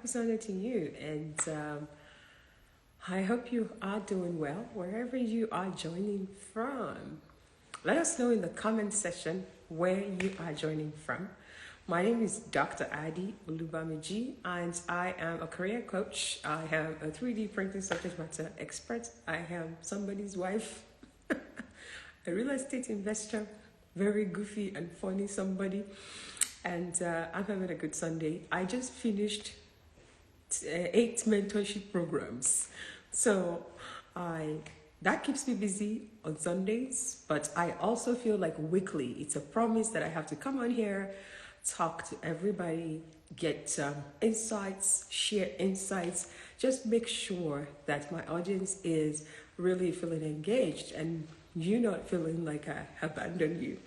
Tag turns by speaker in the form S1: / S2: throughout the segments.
S1: happy Sunday to you. And I hope you are doing well wherever you are joining from. Let us know in the comment section where you are joining from. My name is Dr. Adi Ulubamiji, and I am a career coach. I am a 3D printing subject matter expert. I am somebody's wife, a real estate investor, very goofy and funny somebody. And I'm having a good Sunday. I just finished 8 mentorship programs. So that keeps me busy on Sundays, but I also feel like weekly, it's a promise that I have to come on here, talk to everybody, get insights, share insights, just make sure that my audience is really feeling engaged and you not feeling like I abandoned you.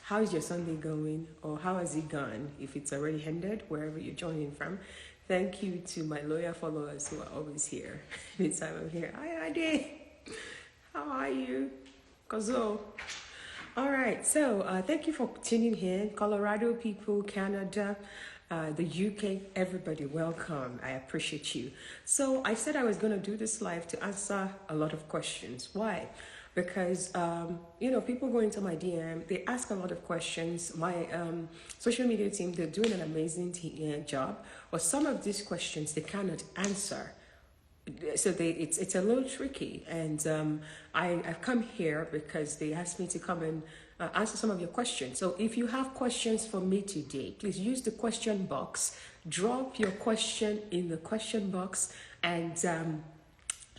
S1: How is your Sunday going, or how has it gone if it's already ended, wherever you're joining from? Thank you to my loyal followers who are always here. Anytime I'm here. Hi, Adi. How are you? Kozo. All right. So thank you for tuning in. Colorado people, Canada, the UK, everybody, welcome. I appreciate you. So I said I was going to do this live to answer a lot of questions. Why? Because, people go into my DM, they ask a lot of questions. My social media team, they're doing an amazing job. But some of these questions, they cannot answer. So it's a little tricky. And I've come here because they asked me to come and answer some of your questions. So if you have questions for me today, please use the question box. Drop your question in the question box and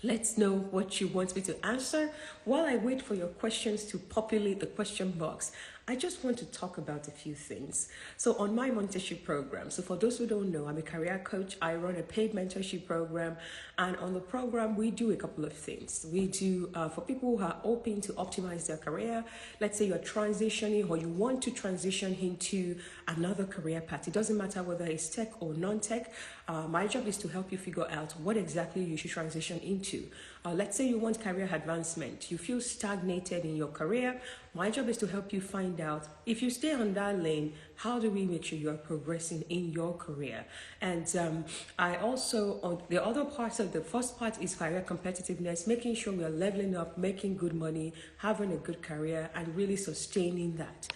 S1: let's know what you want me to answer. While I wait for your questions to populate the question box, I just want to talk about a few things. So on my mentorship program, so for those who don't know, I'm a career coach. I run a paid mentorship program. And on the program, we do a couple of things. We do, for people who are hoping to optimize their career, let's say you're transitioning or you want to transition into another career path. It doesn't matter whether it's tech or non-tech. My job is to help you figure out what exactly you should transition into. Let's say you want career advancement. You feel stagnated in your career. My job is to help you find out, if you stay on that lane, how do we make sure you are progressing in your career? And I also, on the other parts of the first part is career competitiveness, making sure we are leveling up, making good money, having a good career, and really sustaining that.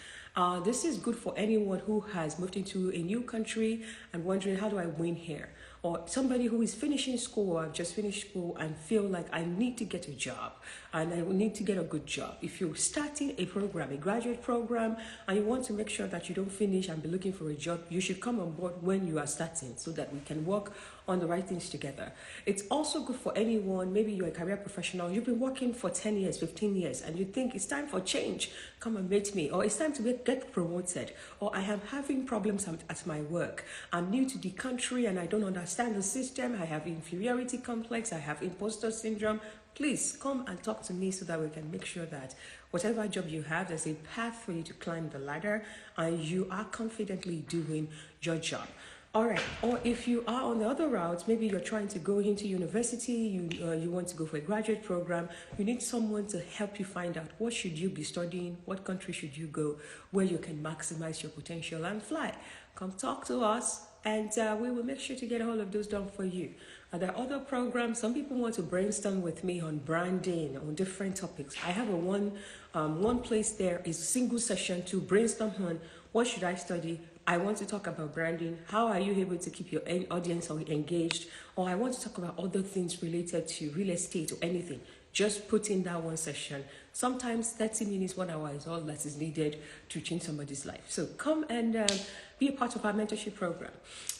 S1: This is good for anyone who has moved into a new country and wondering, how do I win here? Or somebody who is finishing school or just finished school and feel like I need to get a job and I need to get a good job. If you're starting a program, a graduate program, and you want to make sure that you don't finish and be looking for a job, you should come on board when you are starting so that we can work on the right things together. It's also good for anyone, maybe you're a career professional, you've been working for 10 years, 15 years, and you think it's time for change, come and meet me, or it's time to get promoted, or I am having problems at my work, I'm new to the country and I don't understand the system, I have inferiority complex, I have imposter syndrome. Please come and talk to me so that we can make sure that whatever job you have, there's a path for you to climb the ladder and you are confidently doing your job. All right. Or if you are on the other route, maybe you're trying to go into university, you want to go for a graduate program, you need someone to help you find out what should you be studying, what country should you go, where you can maximize your potential and fly. Come talk to us and we will make sure to get all of those done for you. There are other programs. Some people want to brainstorm with me on branding, on different topics. I have one place there is a single session to brainstorm on what should I study. I want to talk about branding. How are you able to keep your audience engaged? Or I want to talk about other things related to real estate or anything. Just put in that one session. Sometimes 30 minutes, 1 hour is all that is needed to change somebody's life. So come and be a part of our mentorship program.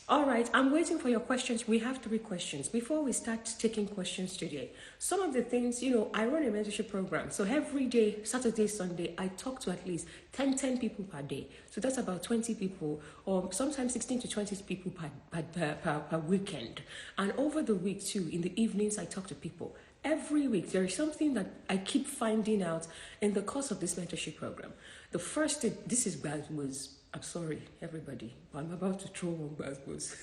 S1: All right, I'm waiting for your questions. We have 3 questions. Before we start taking questions today, some of the things, I run a mentorship program. So every day, Saturday, Sunday, I talk to at least 10 people per day. So that's about 20 people, or sometimes 16 to 20 people per weekend. And over the week too, in the evenings, I talk to people. Every week, there is something that I keep finding out in the course of this mentorship program. The first thing, this is gbasgbos. I'm sorry, everybody, but I'm about to throw one gbasgbos.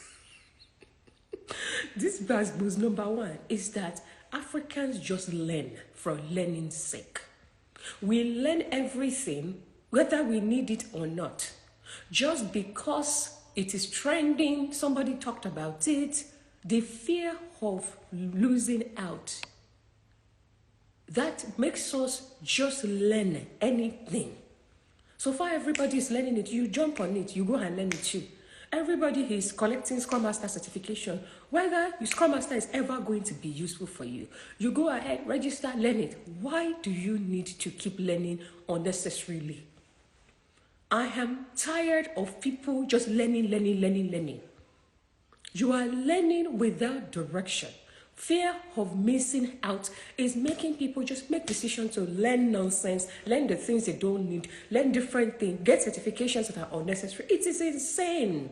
S1: This gbasgbos number 1 is that Africans just learn for learning's sake. We learn everything, whether we need it or not. Just because it is trending, somebody talked about it, The fear of losing out, that makes us just learn anything. So far, everybody is learning it. You jump on it, you go and learn it too. Everybody is collecting Scrum Master certification. Whether your Scrum Master is ever going to be useful for you, you go ahead, register, learn it. Why do you need to keep learning unnecessarily? I am tired of people just learning. You are learning without direction. Fear of missing out is making people just make decisions to learn nonsense, learn the things they don't need, learn different things, get certifications that are unnecessary. It is insane.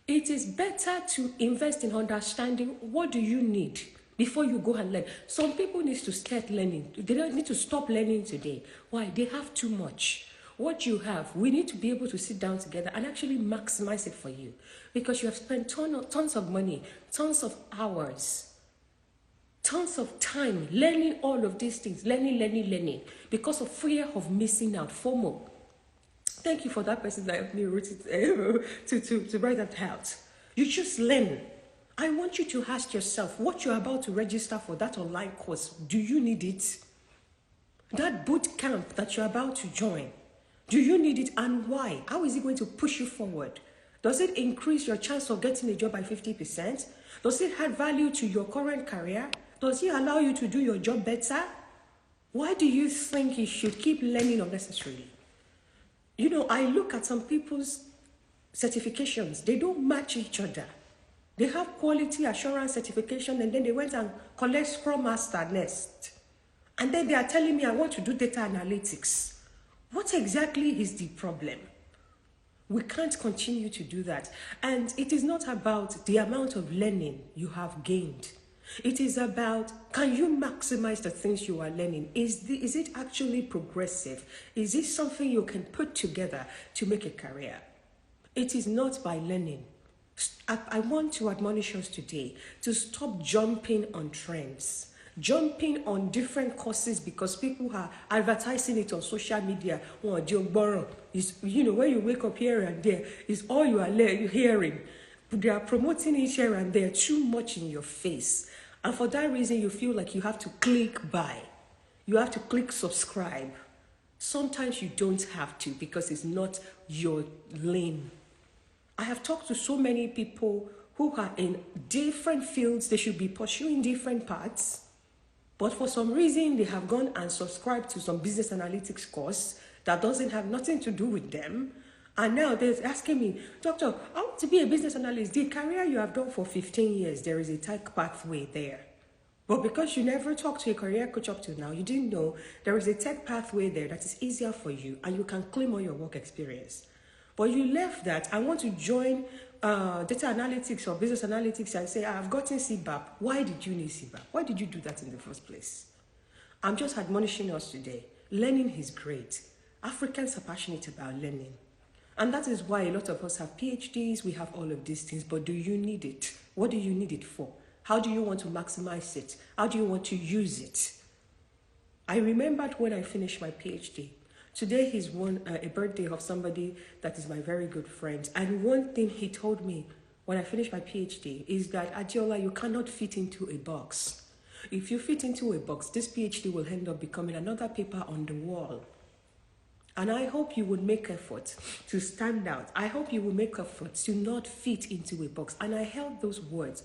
S1: It is better to invest in understanding what do you need before you go and learn. Some people need to start learning. They don't need to stop learning today. Why? They have too much. What you have, we need to be able to sit down together and actually maximize it for you, because you have spent tons of money, tons of hours, tons of time learning all of these things, learning, because of fear of missing out, FOMO. Thank you for that person that helped me wrote it, to write that out. You just learn. I want you to ask yourself what you're about to register for, that online course. Do you need it? That boot camp that you're about to join, do you need it, and why? How is it going to push you forward? Does it increase your chance of getting a job by 50%? Does it add value to your current career? Does it allow you to do your job better? Why do you think you should keep learning unnecessarily? You know, I look at some people's certifications. They don't match each other. They have quality assurance certification, and then they went and collect Scrum Master next. And then they are telling me, I want to do data analytics. What exactly is the problem? We can't continue to do that. And it is not about the amount of learning you have gained. It is about, can you maximize the things you are learning? Is it actually progressive? Is it something you can put together to make a career? It is not by learning. I want to admonish us today to stop jumping on trends. Jumping on different courses because people are advertising it on social media. Is, you know, when you wake up here and there, is all you are hearing. They are promoting it here and there too much in your face. And for that reason, you feel like you have to click buy. You have to click subscribe. Sometimes you don't have to, because it's not your lane. I have talked to so many people who are in different fields. They should be pursuing different paths. But for some reason, they have gone and subscribed to some business analytics course that doesn't have nothing to do with them. And now they're asking me, Doctor, I want to be a business analyst. The career you have done for 15 years, there is a tech pathway there. But because you never talked to a career coach up to now, you didn't know there is a tech pathway there that is easier for you and you can claim all your work experience. But you left that. I want to join data analytics or business analytics and say, I've gotten CBAP. Why did you need CBAP? Why did you do that in the first place? I'm just admonishing us today. Learning is great. Africans are passionate about learning. And that is why a lot of us have PhDs, we have all of these things, but do you need it? What do you need it for? How do you want to maximize it? How do you want to use it? I remembered when I finished my PhD. Today is a birthday of somebody that is my very good friend. And one thing he told me when I finished my PhD is that, Adiola, you cannot fit into a box. If you fit into a box, this PhD will end up becoming another paper on the wall. And I hope you would make effort to stand out. I hope you will make effort to not fit into a box. And I held those words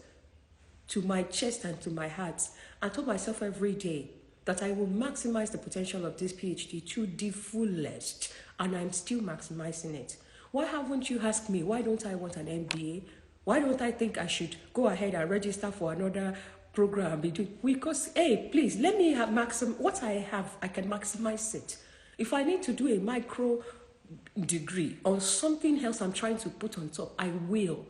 S1: to my chest and to my heart and told myself every day that I will maximize the potential of this PhD to the fullest, and I'm still maximizing it. Why haven't you asked me, why don't I want an MBA? Why don't I think I should go ahead and register for another program? Because, hey, please, let me have what I have, I can maximize it. If I need to do a micro degree on something else I'm trying to put on top, I will.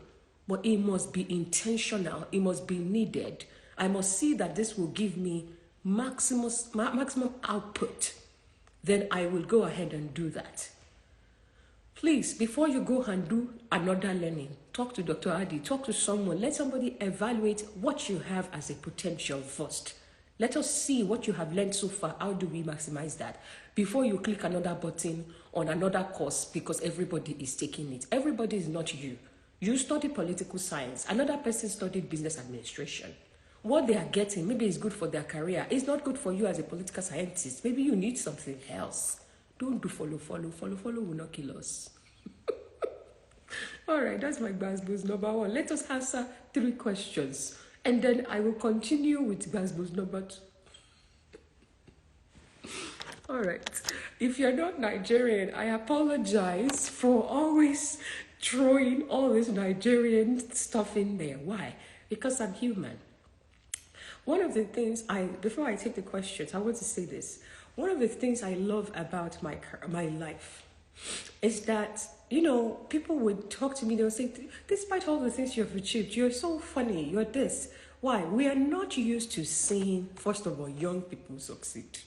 S1: But it must be intentional, it must be needed. I must see that this will give me maximum output, then I will go ahead and do that. Please, before you go and do another learning, talk to Dr. Adi, talk to someone, let somebody evaluate what you have as a potential first. Let us see what you have learned so far. How do we maximize that? Before you click another button on another course because everybody is taking it. Everybody is not you. You study political science. Another person studied business administration. What they are getting, maybe it's good for their career. It's not good for you as a political scientist. Maybe you need something else. Don't do follow. Follow will not kill us. All right, that's my gbasgbos number 1. Let us answer 3 questions. And then I will continue with gbasgbos number 2. All right. If you're not Nigerian, I apologize for always throwing all this Nigerian stuff in there. Why? Because I'm human. One of the things before I take the questions, I want to say this. One of the things I love about my life is that, people would talk to me, they would say, despite all the things you have achieved, you're so funny, you're this. Why? We are not used to seeing, first of all, young people succeed.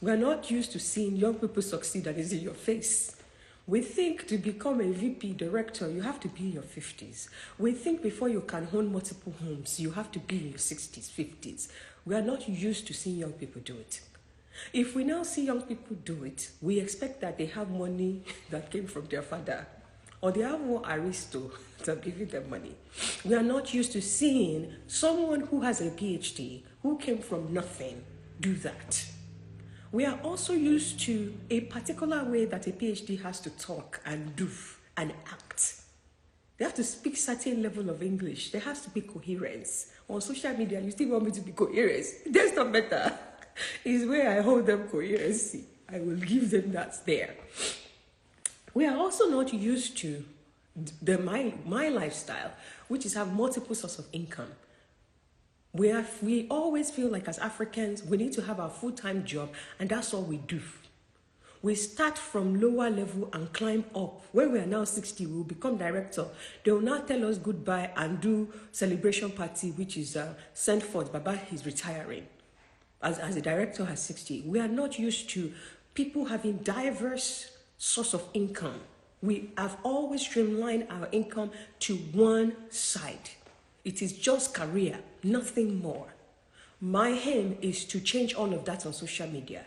S1: We are not used to seeing young people succeed that is in your face. We think to become a VP director, you have to be in your 50s. We think before you can own multiple homes, you have to be in your 60s, 50s. We are not used to seeing young people do it. If we now see young people do it, we expect that they have money that came from their father, or they have more aristo that are giving them money. We are not used to seeing someone who has a PhD, who came from nothing, do that. We are also used to a particular way that a PhD has to talk and do and act. They have to speak certain level of English. There has to be coherence. On social media, you still want me to be coherent. That's not better. It's where I hold them coherency. I will give them that there. We are also not used to my lifestyle, which is have multiple sources of income. We always feel like as Africans, we need to have our full-time job, and that's all we do. We start from lower level and climb up. When we are now 60, we will become director. They will now tell us goodbye and do celebration party, which is sent forth. Baba is retiring as a director at 60. We are not used to people having diverse source of income. We have always streamlined our income to one side. It is just career, nothing more. My aim is to change all of that on social media.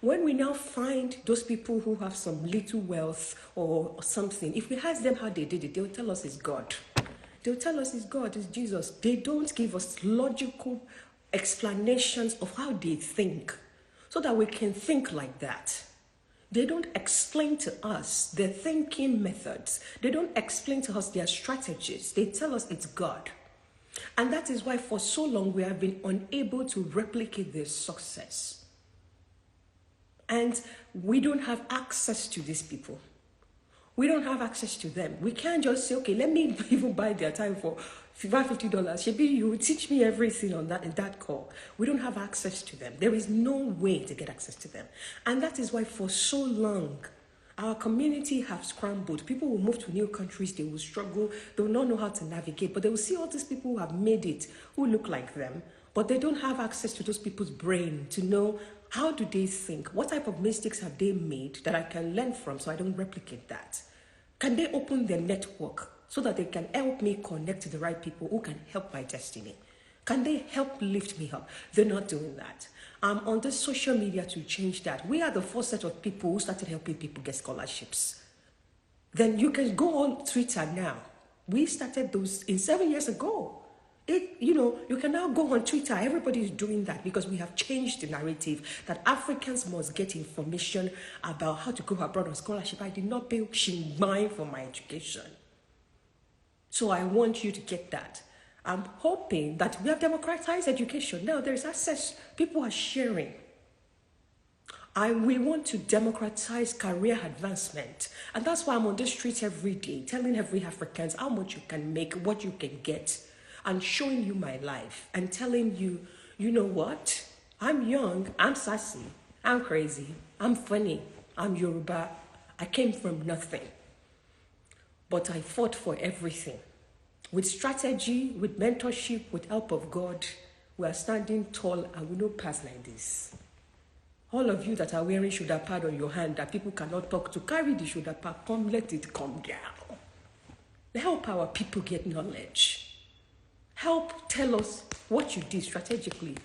S1: When we now find those people who have some little wealth or something, if we ask them how they did it, they'll tell us it's God. They'll tell us it's God, it's Jesus. They don't give us logical explanations of how they think so that we can think like that. They don't explain to us their thinking methods. They don't explain to us their strategies. They tell us it's God. And that is why for so long we have been unable to replicate their success. And we don't have access to these people. We don't have access to them. We can't just say, okay, let me even buy their time for $50. Shebi, you teach me everything on that in that call. We don't have access to them. There is no way to get access to them. And that is why for so long, our community have scrambled. People will move to new countries. They will struggle. They will not know how to navigate. But they will see all these people who have made it, who look like them. But they don't have access to those people's brain to know how do they think. What type of mistakes have they made that I can learn from so I don't replicate that? Can they open their network so that they can help me connect to the right people who can help my destiny? Can they help lift me up? They're not doing that. I'm on the social media to change that. We are the first set of people who started helping people get scholarships. Then you can go on Twitter now. We started those 7 years ago. You can now go on Twitter. Everybody is doing that because we have changed the narrative that Africans must get information about how to go abroad on scholarship. I did not pay shingbai for my education. So I want you to get that. I'm hoping that we have democratized education. Now there is access. People are sharing. We want to democratize career advancement. And that's why I'm on the streets every day, telling every African how much you can make, what you can get, and showing you my life and telling you, you know what? I'm young, I'm sassy, I'm crazy, I'm funny, I'm Yoruba. I came from nothing. But I fought for everything. With strategy, with mentorship, with help of God, we are standing tall and we don't pass like this. All of you that are wearing shoulder pad on your hand that people cannot talk to, carry the shoulder pad, come, let it come down. Help our people get knowledge. Help tell us what you did strategically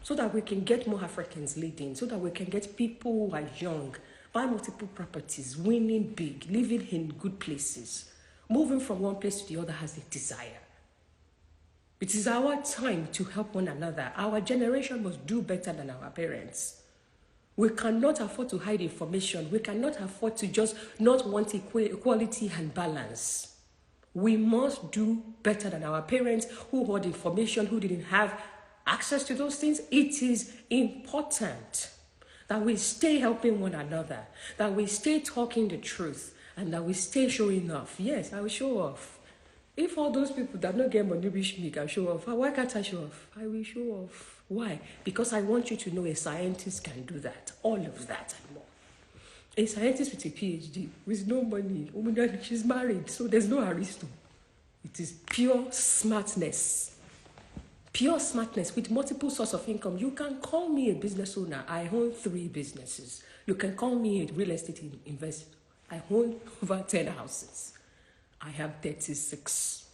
S1: so that we can get more Africans leading, so that we can get people who are young, buy multiple properties, winning big, living in good places. moving from one place to the other has a desire. It is our time to help one another. Our generation must do better than our parents. We cannot afford to hide information. We cannot afford to just not want equality and balance. We must do better than our parents who had information, who didn't have access to those things. It is important that we stay helping one another, that we stay talking the truth, and that we stay showing off. Yes, I will show off. If all those people that don't get money wish me can show off, why can't I show off? I will show off. Why? Because I want you to know a scientist can do that. All of that and more. A scientist with a PhD, with no money, she's married, so there's no aristo. It is pure smartness. Pure smartness with multiple sources of income. You can call me a business owner. I own 3 businesses. You can call me a real estate investor. I own over 10 houses. I have 36.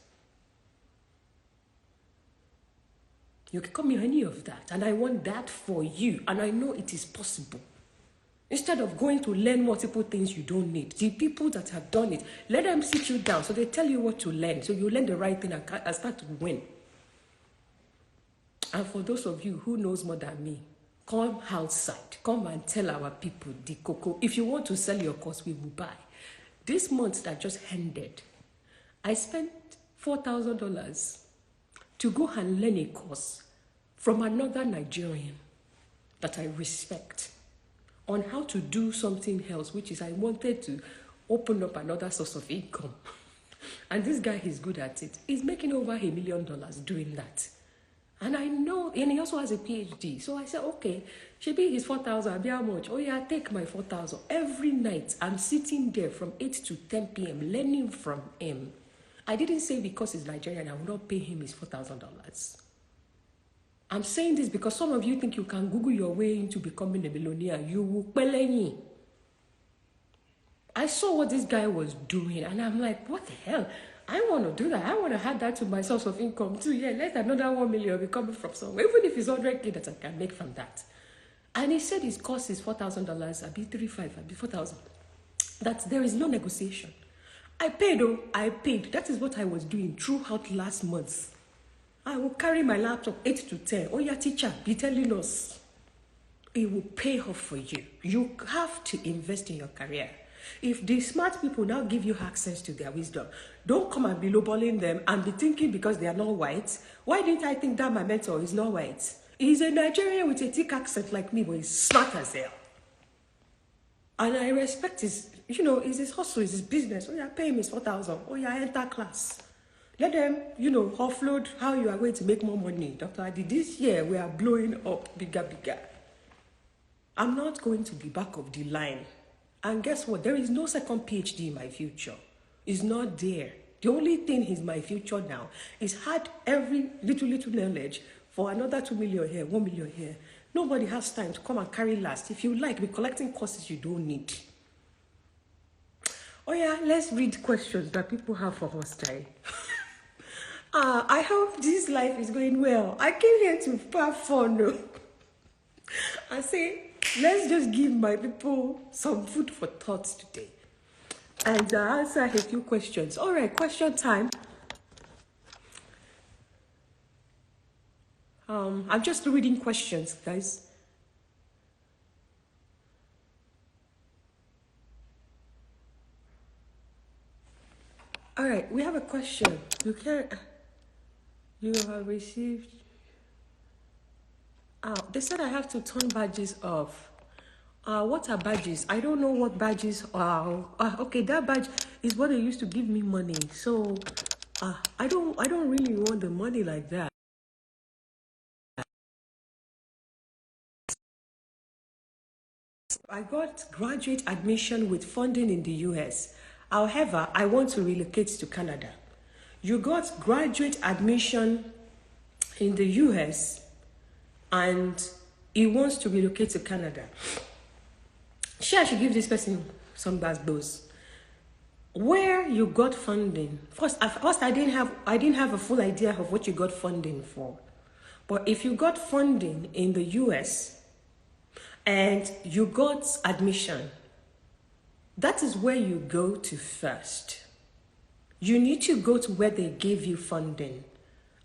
S1: You can call me any of that. And I want that for you. And I know it is possible. Instead of going to learn multiple things you don't need, the people that have done it, let them sit you down so they tell you what to learn. So you learn the right thing and start to win. And for those of you who knows more than me, come outside. Come and tell our people the cocoa. If you want to sell your course, we will buy. This month that just ended, I spent $4,000 to go and learn a course from another Nigerian that I respect on how to do something else, which is I wanted to open up another source of income. And this guy is good at it. He's making over $1 million doing that. And I know, and he also has a PhD. So I said, okay, Shebi is 4,000, I'll be how much? Oh yeah, take my 4,000. Every night, I'm sitting there from 8 to 10 p.m. learning from him. I didn't say because he's Nigerian, I will not pay him his $4,000. I'm saying this because some of you think you can Google your way into becoming a millionaire. You will peleni. I saw what this guy was doing, and I'm like, what the hell? I want to do that. I want to add that to my source of income too. Yeah, let another 1 million be coming from somewhere, even if it's 100K that I can make from that. And he said his cost is $4,000. I'll be 3,500. I'll be 4,000. That there is no negotiation. I paid. Oh, I paid. That is what I was doing throughout last month. I will carry my laptop 8 to 10. Oh yeah, teacher, be telling us. It will pay off for you. You have to invest in your career. If the smart people now give you access to their wisdom, don't come and be lowballing them and be thinking because they are not white. Why didn't I think that my mentor is not white? He's a Nigerian with a thick accent like me, but he's smart as hell. And I respect his, it's his hustle, it's his business. Oh yeah, pay him his 4,000. Oh yeah, enter class. Let them, offload how you are going to make more money. Dr. Adi, this year we are blowing up bigger. I'm not going to be back of the line. And guess what? There is no second PhD in my future. It's not there. The only thing in my future now is had every little knowledge for another 2 million here, 1 million here. Nobody has time to come and carry last. If you like, be collecting courses you don't need. Oh yeah, let's read questions that people have for us today. I hope this life is going well. I came here to have fun. I say, let's just give my people some food for thought today. And answer a few questions. All right, question time. I'm just reading questions, guys. All right, we have a question. You have received. They said I have to turn badges off. What are badges? I don't know what badges are. Okay, that badge is what they used to give me money. So, I don't really want the money like that. I got graduate admission with funding in the US. However, I want to relocate to Canada. You got graduate admission in the US and he wants to relocate to Canada. Sure, I should give this person some gbasgbos. Where you got funding? First, I didn't have a full idea of what you got funding for. But if you got funding in the US and you got admission, that is where you go to first. You need to go to where they give you funding.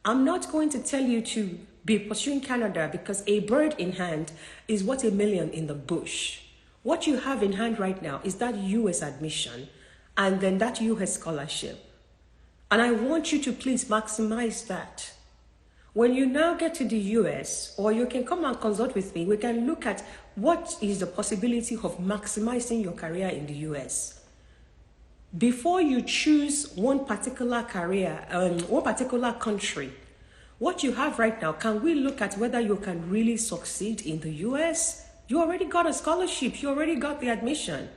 S1: I'm not going to tell you to be pursuing Canada because a bird in hand is worth $1 million in the bush. What you have in hand right now is that US admission and then that US scholarship. And I want you to please maximize that. When you now get to the US, or you can come and consult with me, we can look at what is the possibility of maximizing your career in the US. Before you choose one particular career, one particular country, what you have right now, can we look at whether you can really succeed in the US? You already got a scholarship, you already got the admission.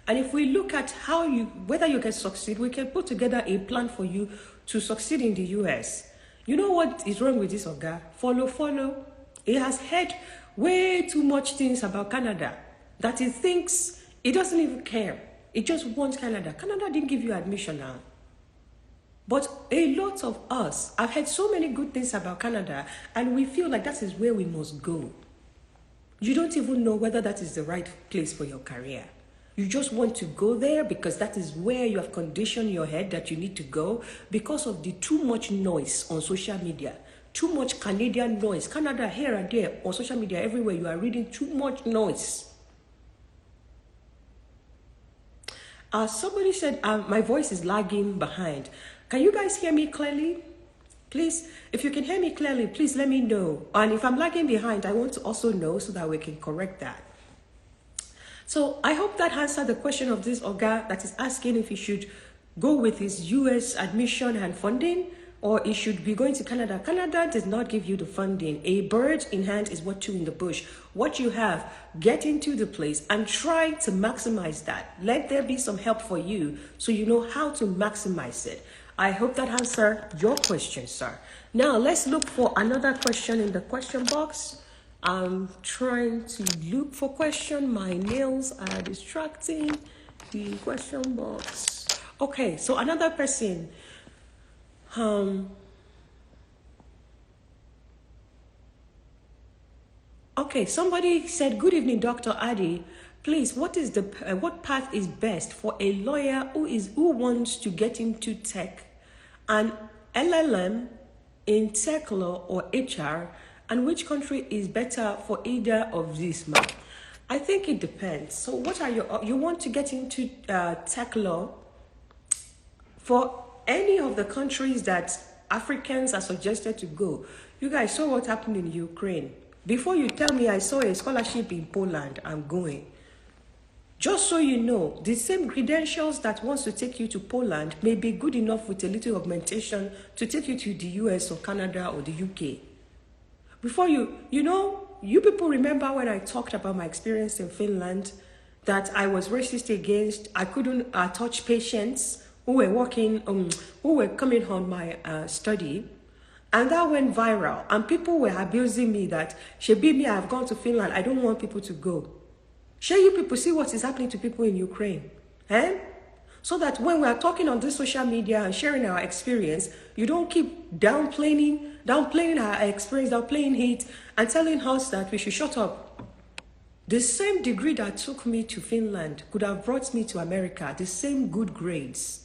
S1: And if we look at whether you can succeed, we can put together a plan for you to succeed in the US. You know what is wrong with this Oga? Follow. He has heard way too much things about Canada that he thinks he doesn't even care. He just wants Canada. Canada didn't give you admission now. But a lot of us have heard so many good things about Canada, and we feel like that is where we must go. You don't even know whether that is the right place for your career. You just want to go there because that is where you have conditioned your head that you need to go because of the too much noise on social media. Too much Canadian noise. Canada here and there on social media, everywhere you are reading too much noise. Somebody said my voice is lagging behind. Can you guys hear me clearly? Please, if you can hear me clearly, please let me know. And if I'm lagging behind, I want to also know so that we can correct that. So I hope that answered the question of this Oga that is asking if he should go with his US admission and funding, or he should be going to Canada. Canada does not give you the funding. A bird in hand is what two in the bush. What you have, get into the place and try to maximize that. Let there be some help for you so you know how to maximize it. I hope that answered your question, sir. Now let's look for another question in the question box. I'm trying to look for question. My nails are distracting the question box. Okay, so another person. Okay, somebody said, "Good evening, Dr. Adi. Please, what path is best for a lawyer who wants to get into tech, an LLM in tech law or HR?" And which country is better for either of these, ma'am? I think it depends. So what are you want to get into tech law? For any of the countries that Africans are suggested to go, you guys saw what happened in Ukraine. Before you tell me I saw a scholarship in Poland, I'm going. Just so you know, the same credentials that wants to take you to Poland may be good enough with a little augmentation to take you to the US or Canada or the UK. Before you people remember when I talked about my experience in Finland, that I was racist against, I couldn't touch patients who were coming on my study, and that went viral, and people were abusing me that, "Shebi me, I've gone to Finland, I don't want people to go." Shall you people see what is happening to people in Ukraine? So that when we are talking on this social media and sharing our experience, you don't keep downplaying our experience, downplaying it, and telling us that we should shut up. The same degree that took me to Finland could have brought me to America, the same good grades.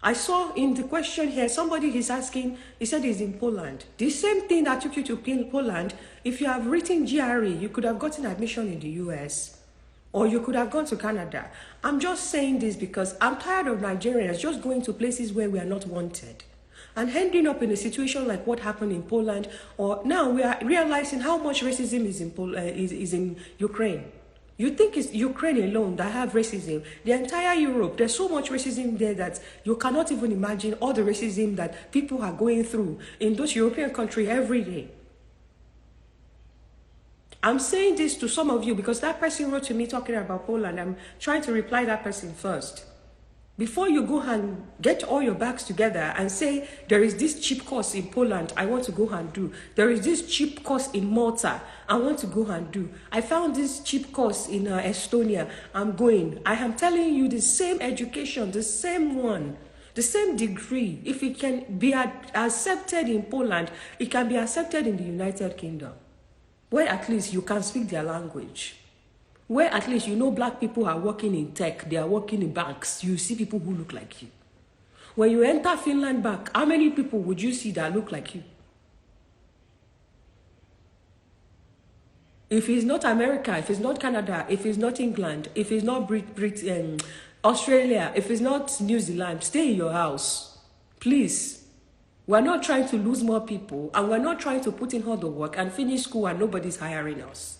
S1: I saw in the question here, somebody is asking, he said he's in Poland. The same thing that took you to Poland, if you have written GRE, you could have gotten admission in the US. Or you could have gone to Canada. I'm just saying this because I'm tired of Nigerians just going to places where we are not wanted and ending up in a situation like what happened in Poland. Or now we are realizing how much racism is in Ukraine. You think it's Ukraine alone that have racism? The entire Europe, there's so much racism there that you cannot even imagine all the racism that people are going through in those European countries every day. I'm saying this to some of you because that person wrote to me talking about Poland. I'm trying to reply that person first. Before you go and get all your bags together and say, there is this cheap course in Poland I want to go and do. There is this cheap course in Malta I want to go and do. I found this cheap course in Estonia. I'm going. I am telling you the same education, the same one, the same degree. If it can be accepted in Poland, it can be accepted in the United Kingdom, where at least you can speak their language, where at least you know black people are working in tech, they are working in banks, you see people who look like you. When you enter Finland back, how many people would you see that look like you? If it's not America, if it's not Canada, if it's not England, if it's not Australia, if it's not New Zealand, stay in your house. Please. We're not trying to lose more people, and we're not trying to put in all the work and finish school and nobody's hiring us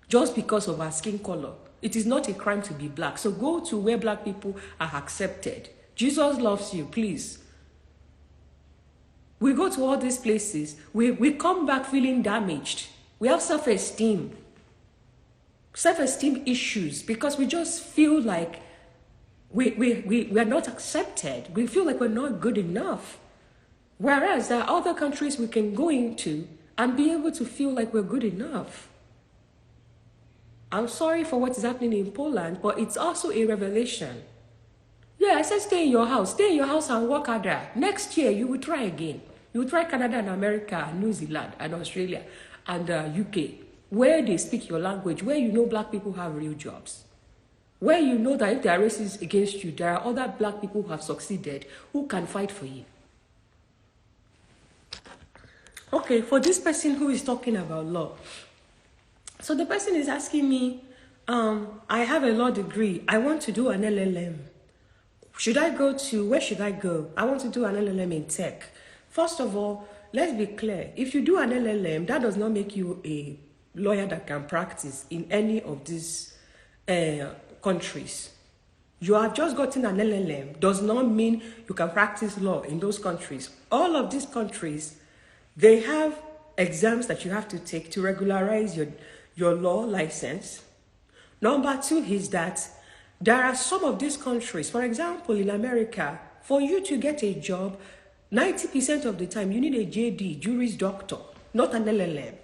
S1: just because of our skin color. It is not a crime to be black. So go to where black people are accepted. Jesus loves you, please. We go to all these places. We come back feeling damaged. We have self-esteem issues because we just feel like we are not accepted. We feel like we're not good enough. Whereas there are other countries we can go into and be able to feel like we're good enough. I'm sorry for what is happening in Poland, but it's also a revelation. Yeah, I said stay in your house. Stay in your house and work harder. Next year, you will try again. You will try Canada and America and New Zealand and Australia and UK, where they speak your language, where you know black people have real jobs. Where you know that if they are racist against you, there are other black people who have succeeded who can fight for you. Okay, for this person who is talking about law. So the person is asking me, I have a law degree. I want to do an LLM. Where should I go? I want to do an LLM in tech. First of all, let's be clear. If you do an LLM, that does not make you a lawyer that can practice in any of these countries. You have just gotten an LLM does not mean you can practice law in those countries. All of these countries, they have exams that you have to take to regularize your law license. Number two is that there are some of these countries, for example, in America, for you to get a job, 90% of the time, you need a JD, Juris Doctor, not an LLM.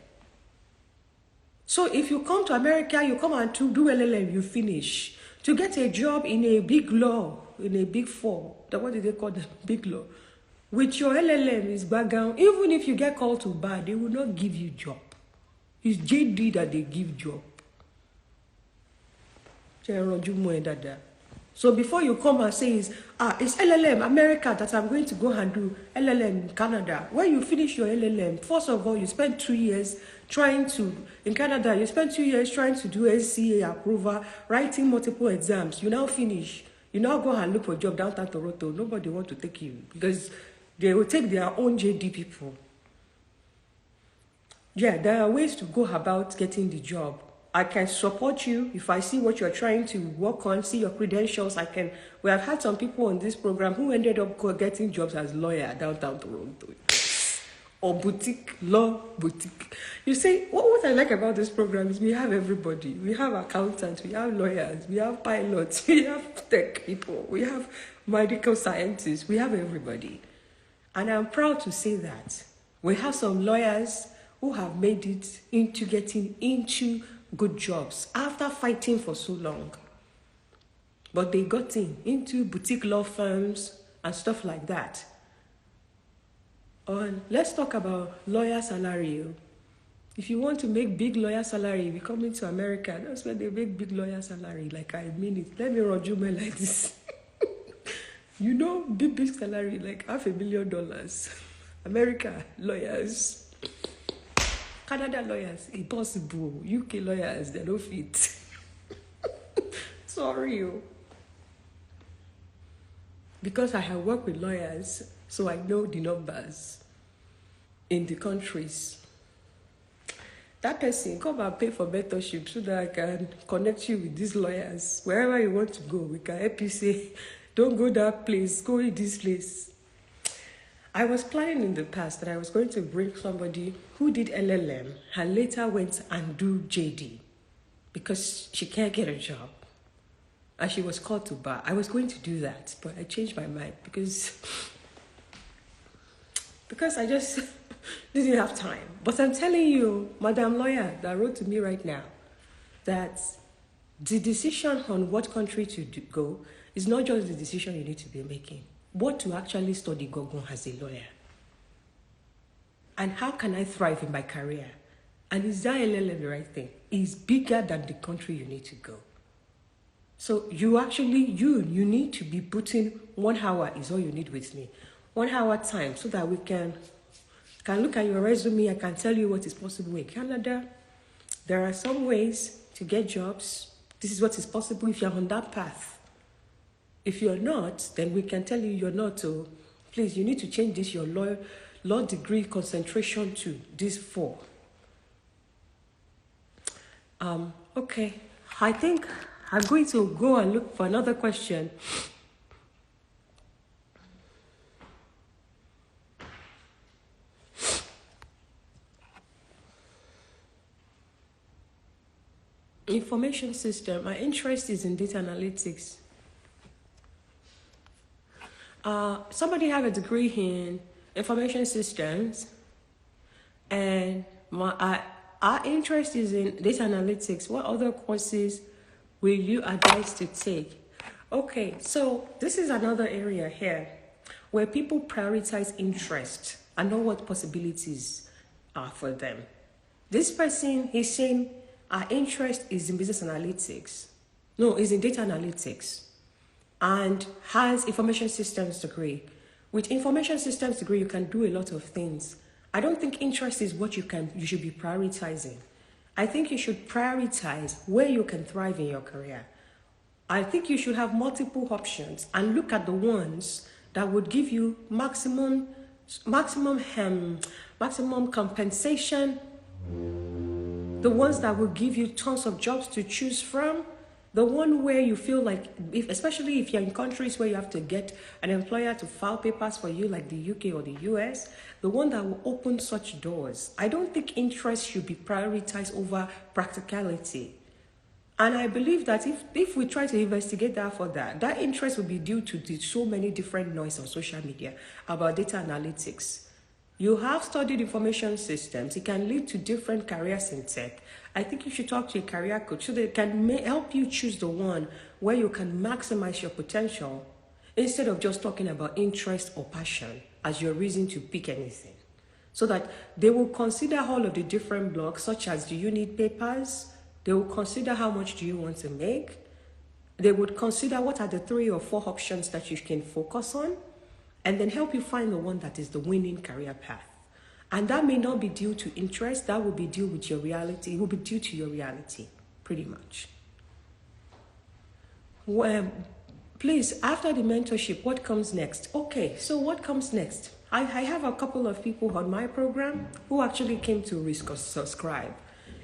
S1: So if you come to America, you come and do LLM, you finish. To get a job in a big law, in a big four, what do they call them? Big law. With your LLM is background, even if you get called to bar, they will not give you job. It's JD that they give job. So before you come and say it's LLM America that I'm going to go and do LLM in Canada. When you finish your LLM, first of all, you spend 2 years in Canada, you spend 2 years trying to do SCA approval, writing multiple exams. You now finish. You now go and look for a job downtown Toronto. Nobody wants to take you because they will take their own JD people. Yeah, there are ways to go about getting the job. I can support you if I see what you're trying to work on, see your credentials. We have had some people on this program who ended up getting jobs as lawyer downtown Toronto. Or law boutique. You see, what I like about this program is we have everybody. We have accountants, we have lawyers, we have pilots, we have tech people, we have medical scientists, we have everybody. And I'm proud to say that we have some lawyers who have made it into getting into good jobs after fighting for so long. But they got into boutique law firms and stuff like that. Let's talk about lawyer salary. If you want to make big lawyer salary, we come into America. That's where they make big lawyer salary. Like, I mean it. Let me resume like this. You know, big salary, like $500,000. America lawyers. Canada lawyers, impossible. UK lawyers, they don't fit. Sorry. Because I have worked with lawyers, so I know the numbers in the countries. That person, come and pay for mentorship so that I can connect you with these lawyers. Wherever you want to go, we can help you say, don't go that place, go in this place. I was planning in the past that I was going to bring somebody who did LLM and later went and do JD because she can't get a job. And she was called to bar. I was going to do that, but I changed my mind because I just didn't have time. But I'm telling you, Madam Lawyer that wrote to me right now, that the decision on what country to go is not just the decision you need to be making. What to actually study Gogon as a lawyer. And how can I thrive in my career? And is that LLM the right thing? It's bigger than the country you need to go. So you need to be putting 1 hour is all you need with me. 1 hour time so that we can look at your resume. I can tell you what is possible in Canada. There are some ways to get jobs. This is what is possible if you're on that path. If you're not, then we can tell you you're not. So please, you need to change this, your law degree concentration to this 4. Okay, I think I'm going to go and look for another question. Information system. My interest is in data analytics. Somebody have a degree in information systems, and our interest is in data analytics. What other courses will you advise to take? Okay, so this is another area here where people prioritize interest and know what possibilities are for them. This person is saying our interest is in business analytics. No, is in data analytics and has information systems degree. With information systems degree, you can do a lot of things. I don't think interest is what you should be prioritizing. I think you should prioritize where you can thrive in your career. I think you should have multiple options and look at the ones that would give you maximum compensation, the ones that will give you tons of jobs to choose from, the one where you feel like, especially if you're in countries where you have to get an employer to file papers for you, like the UK or the US, the one that will open such doors. I don't think interest should be prioritized over practicality. And I believe that if we try to investigate that for that interest will be due to so many different noise on social media about data analytics. You have studied information systems. It can lead to different careers in tech. I think you should talk to a career coach so they can help you choose the one where you can maximize your potential instead of just talking about interest or passion as your reason to pick anything. So that they will consider all of the different blocks, such as, do you need papers? They will consider how much do you want to make? They would consider what are the 3 or 4 options that you can focus on, and then help you find the one that is the winning career path. And that may not be due to interest, that will be due with your reality. It will be due to your reality, pretty much. Well, please, after the mentorship, what comes next? Okay, so what comes next? I have a couple of people on my program who actually came to subscribe.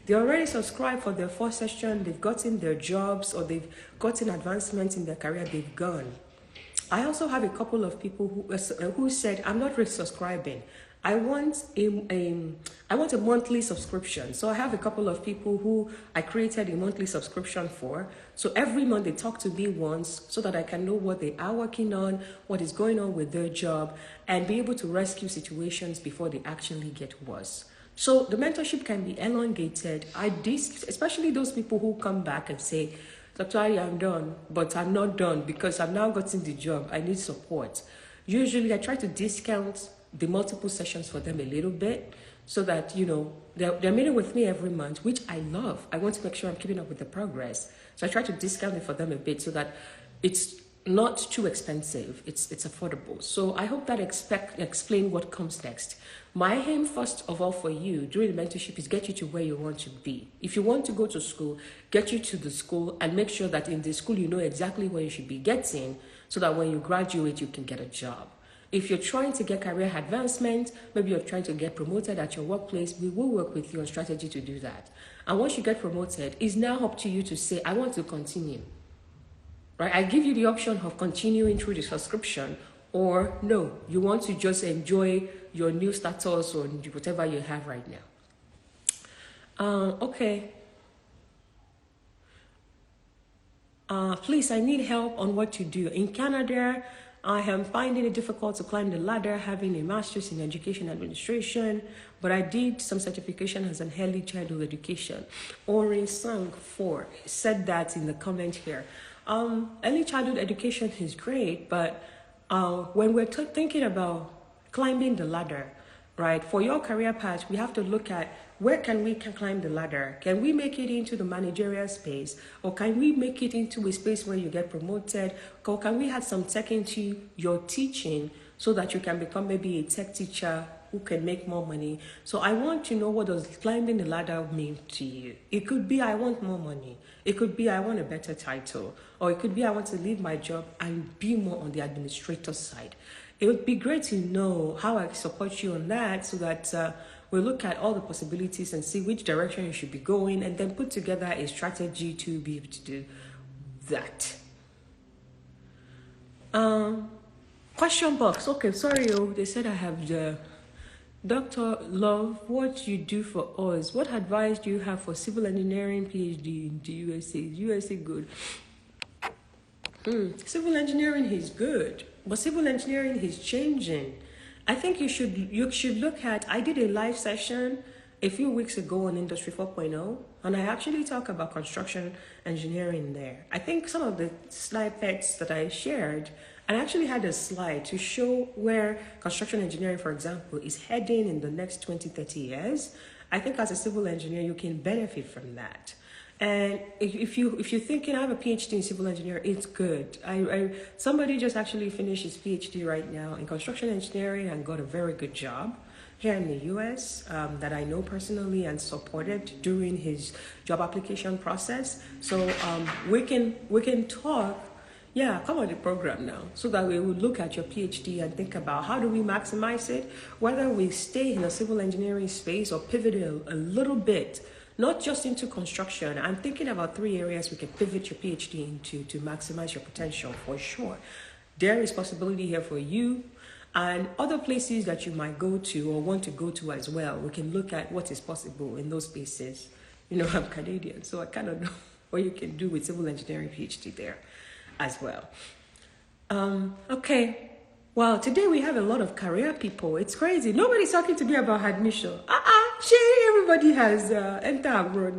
S1: They already subscribed for their 1st session, they've gotten their jobs, or they've gotten advancements in their career, they've gone. I also have a couple of people who said, I'm not resubscribing. I want a monthly subscription. So I have a couple of people who I created a monthly subscription for. So every month they talk to me once so that I can know what they are working on, what is going on with their job, and be able to rescue situations before they actually get worse. So the mentorship can be elongated. Especially those people who come back and say, Dr. Ari, I'm done, but I'm not done because I've now gotten the job. I need support. Usually I try to discount the multiple sessions for them a little bit so that, they're meeting with me every month, which I love. I want to make sure I'm keeping up with the progress. So I try to discount it for them a bit so that it's not too expensive. It's affordable. So I hope that explain what comes next. My aim, first of all, for you during the mentorship is get you to where you want to be. If you want to go to school, get you to the school and make sure that in the school you know exactly where you should be getting so that when you graduate, you can get a job. If you're trying to get career advancement, maybe you're trying to get promoted at your workplace, we will work with you on strategy to do that. And once you get promoted, it's now up to you to say, I want to continue. Right? I give you the option of continuing through the subscription, or no, you want to just enjoy your new status or whatever you have right now. Okay. Please, I need help on what to do. In Canada, I am finding it difficult to climb the ladder, having a master's in education administration, but I did some certification as an early childhood education. Orin Sang 4 said that in the comment here. Early childhood education is great, but when we're thinking about climbing the ladder, right? For your career path, we have to look at where can we climb the ladder? Can we make it into the managerial space? Or can we make it into a space where you get promoted? Or can we add some tech into your teaching so that you can become maybe a tech teacher who can make more money? So I want to know, what does climbing the ladder mean to you? It could be I want more money. It could be I want a better title. Or it could be I want to leave my job and be more on the administrator side. It would be great to know how I support you on that, so that we'll look at all the possibilities and see which direction you should be going, and then put together a strategy to be able to do that. Question box. Okay, sorry, they said I have the Dr. Love, what you do for us? What advice do you have for civil engineering PhD in the USA? USA good. Civil engineering is good, but civil engineering is changing. I think you should look at, I did a live session a few weeks ago on Industry 4.0, and I actually talk about construction engineering there. I think some of the slide decks that I shared, I actually had a slide to show where construction engineering, for example, is heading in the next 20-30 years. I think as a civil engineer, you can benefit from that. And if you're thinking, I have a PhD in civil engineering, it's good. Somebody just actually finished his PhD right now in construction engineering and got a very good job here in the US that I know personally and supported during his job application process. So we can talk. Yeah, come on the program now, so that we will look at your PhD and think about how do we maximize it, whether we stay in a civil engineering space or pivot a little bit. Not just into construction. I'm thinking about 3 areas we can pivot your PhD into to maximize your potential for sure. There is possibility here for you, and other places that you might go to or want to go to as well. We can look at what is possible in those spaces. You know, I'm Canadian, so I kind of know what you can do with civil engineering PhD there as well. Okay. Wow, today we have a lot of career people. It's crazy. Nobody's talking to me about admission. Everybody has entered abroad.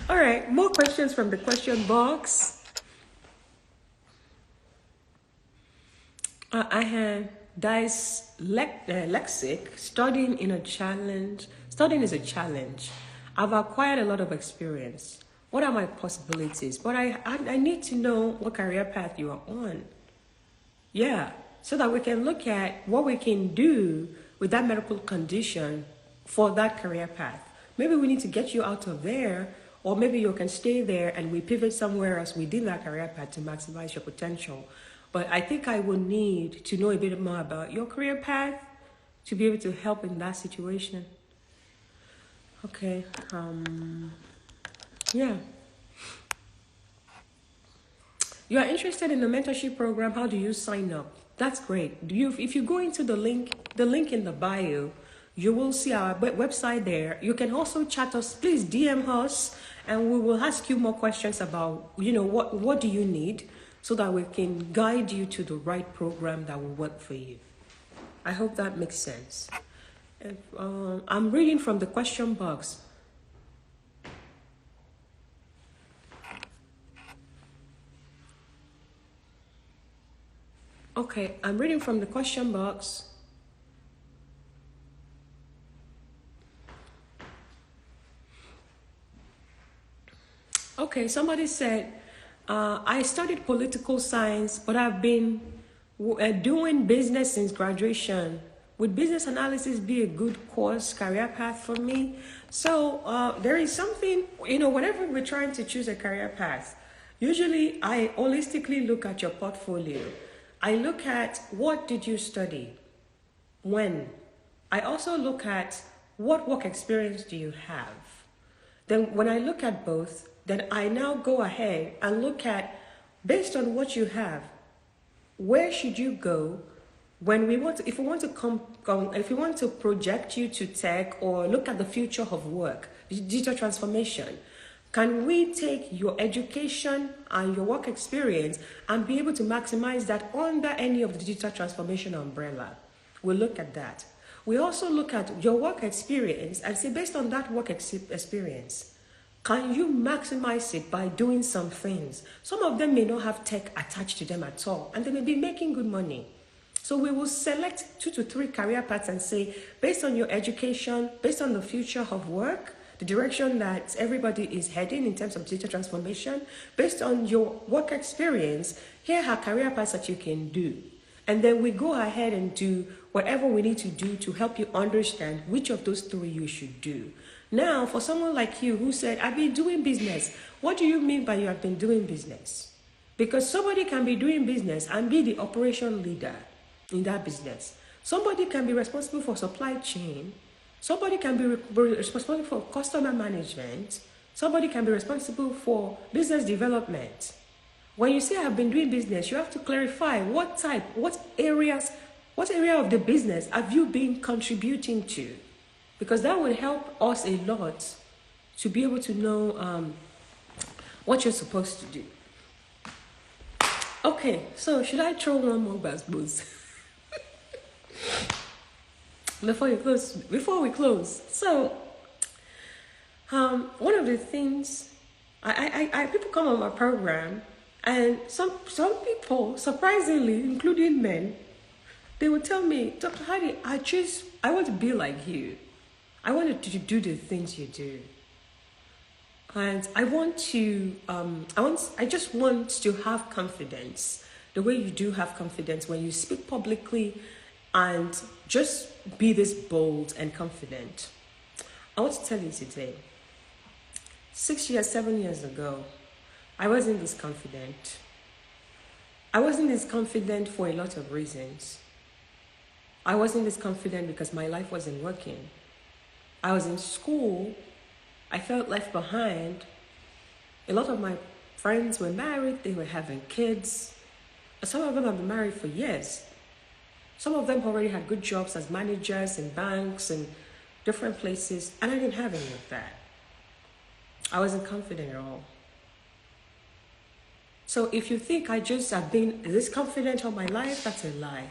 S1: All right, more questions from the question box. I had lexic. Studying is a challenge. I've acquired a lot of experience. What are my possibilities? But I need to know what career path you are on. Yeah, so that we can look at what we can do with that medical condition for that career path. Maybe we need to get you out of there, or maybe you can stay there and we pivot somewhere else within that career path to maximize your potential. But I think I will need to know a bit more about your career path to be able to help in that situation. Okay. Yeah. You are interested in the mentorship program. How do you sign up? That's great. If you go into the link in the bio, you will see our website there. You can also chat us. Please DM us, and we will ask you more questions about, what do you need, so that we can guide you to the right program that will work for you. I hope that makes sense. I'm reading from the question box. Okay, I'm reading from the question box. Okay, somebody said, I studied political science, but I've been doing business since graduation. Would business analysis be a good career path for me? So there is something, whenever we're trying to choose a career path, usually I holistically look at your portfolio. I look at what did you study, when. I also look at what work experience do you have. Then when I look at both, then I now go ahead and look at, based on what you have, where should you go when if we want to project you to tech or look at the future of work, digital transformation. Can we take your education and your work experience and be able to maximize that under any of the digital transformation umbrella? We'll look at that. We also look at your work experience and say, based on that work experience, can you maximize it by doing some things? Some of them may not have tech attached to them at all, and they may be making good money. So we will select 2 to 3 career paths and say, based on your education, based on the future of work, the direction that everybody is heading in terms of digital transformation, based on your work experience, here are career paths that you can do. And then we go ahead and do whatever we need to do to help you understand which of those 3 you should do. Now, for someone like you who said, I've been doing business, what do you mean by you have been doing business? Because somebody can be doing business and be the operation leader in that business. Somebody can be responsible for supply chain. Somebody can be responsible for customer management. Somebody can be responsible for business development. When you say I've been doing business, you have to clarify what area of the business have you been contributing to? Because that would help us a lot to be able to know what you're supposed to do. Okay, so should I throw one more gbasgbos? Before we close. So, one of the things, people come on my program, and some people, surprisingly, including men, they would tell me, Dr. Heidi, I want to be like you. I wanted to do the things you do. And I just want to have confidence, the way you do have confidence when you speak publicly, and just be this bold and confident. I want to tell you today, 7 years ago, I wasn't this confident. I wasn't this confident for a lot of reasons. I wasn't this confident because my life wasn't working. I was in school. I felt left behind. A lot of my friends were married. They were having kids. Some of them have been married for years. Some of them already had good jobs as managers in banks and different places. And I didn't have any of that. I wasn't confident at all. So if you think I just have been this confident all my life, that's a lie.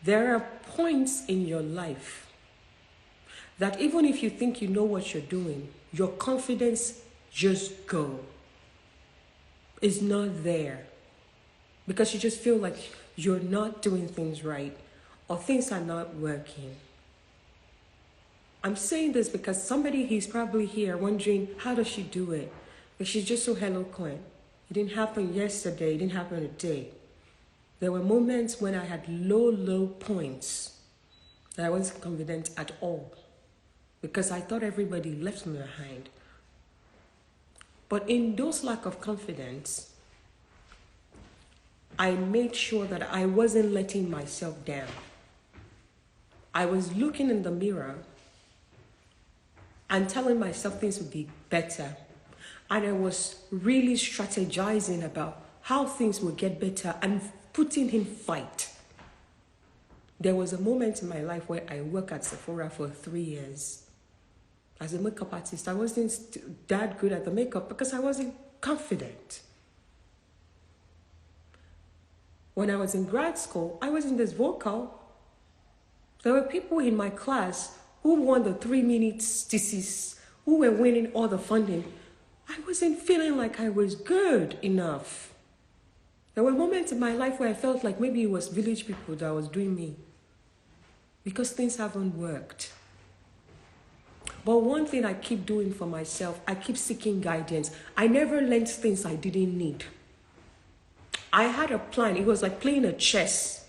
S1: There are points in your life that even if you think you know what you're doing, your confidence just go. It's not there. Because you just feel like you're not doing things right or things are not working. I'm saying this because somebody is probably here wondering, how does she do it? Because she's just so eloquent. It didn't happen yesterday. It didn't happen today. There were moments when I had low points that I wasn't confident at all because I thought everybody left me behind. But in those lack of confidence, I made sure that I wasn't letting myself down. I was looking in the mirror and telling myself things would be better. And I was really strategizing about how things would get better and putting in fight. There was a moment in my life where I worked at Sephora for 3 years. As a makeup artist, I wasn't that good at the makeup because I wasn't confident. When I was in grad school, I wasn't this vocal. There were people in my class who won the 3-minute thesis, who were winning all the funding. I wasn't feeling like I was good enough. There were moments in my life where I felt like maybe it was village people that was doing me because things haven't worked. But one thing I keep doing for myself, I keep seeking guidance. I never learned things I didn't need. I had a plan. It was like playing a chess,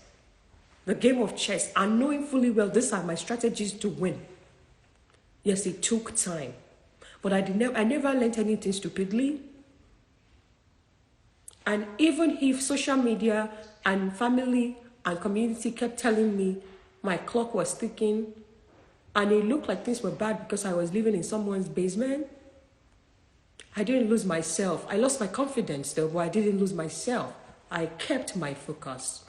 S1: the game of chess, and knowing fully well these are my strategies to win. Yes, it took time, but I never learned anything stupidly. And even if social media and family and community kept telling me my clock was ticking and it looked like things were bad because I was living in someone's basement, I didn't lose myself. I lost my confidence though, but I didn't lose myself. I kept my focus.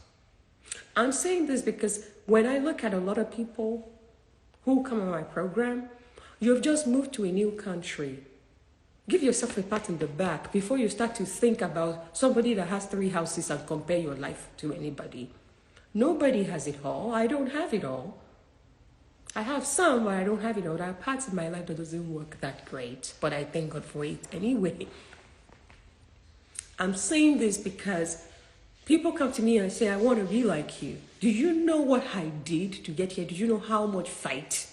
S1: I'm saying this because when I look at a lot of people who come on my program, you've just moved to a new country. Give yourself a pat in the back before you start to think about somebody that has 3 houses and compare your life to anybody. Nobody has it all. I don't have it all. I have some, but I don't have it all. There are parts of my life that doesn't work that great, but I thank God for it anyway. I'm saying this because People come to me and say, I want to be like you. Do you know what I did to get here? Do you know how much fight?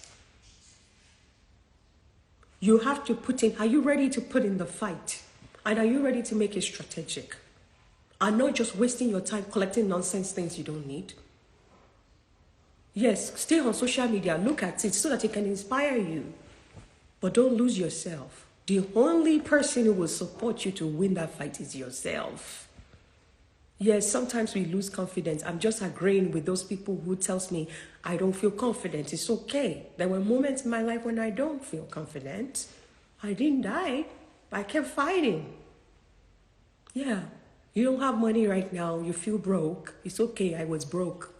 S1: You have to put in, are you ready to put in the fight? And are you ready to make it strategic? And not just wasting your time collecting nonsense things you don't need. Yes, stay on social media, look at it so that it can inspire you. But don't lose yourself. The only person who will support you to win that fight is yourself. Yes, sometimes we lose confidence. I'm just agreeing with those people who tells me I don't feel confident. It's okay. There were moments in my life when I don't feel confident. I didn't die. I kept fighting. Yeah, you don't have money right now. You feel broke. It's okay. I was broke.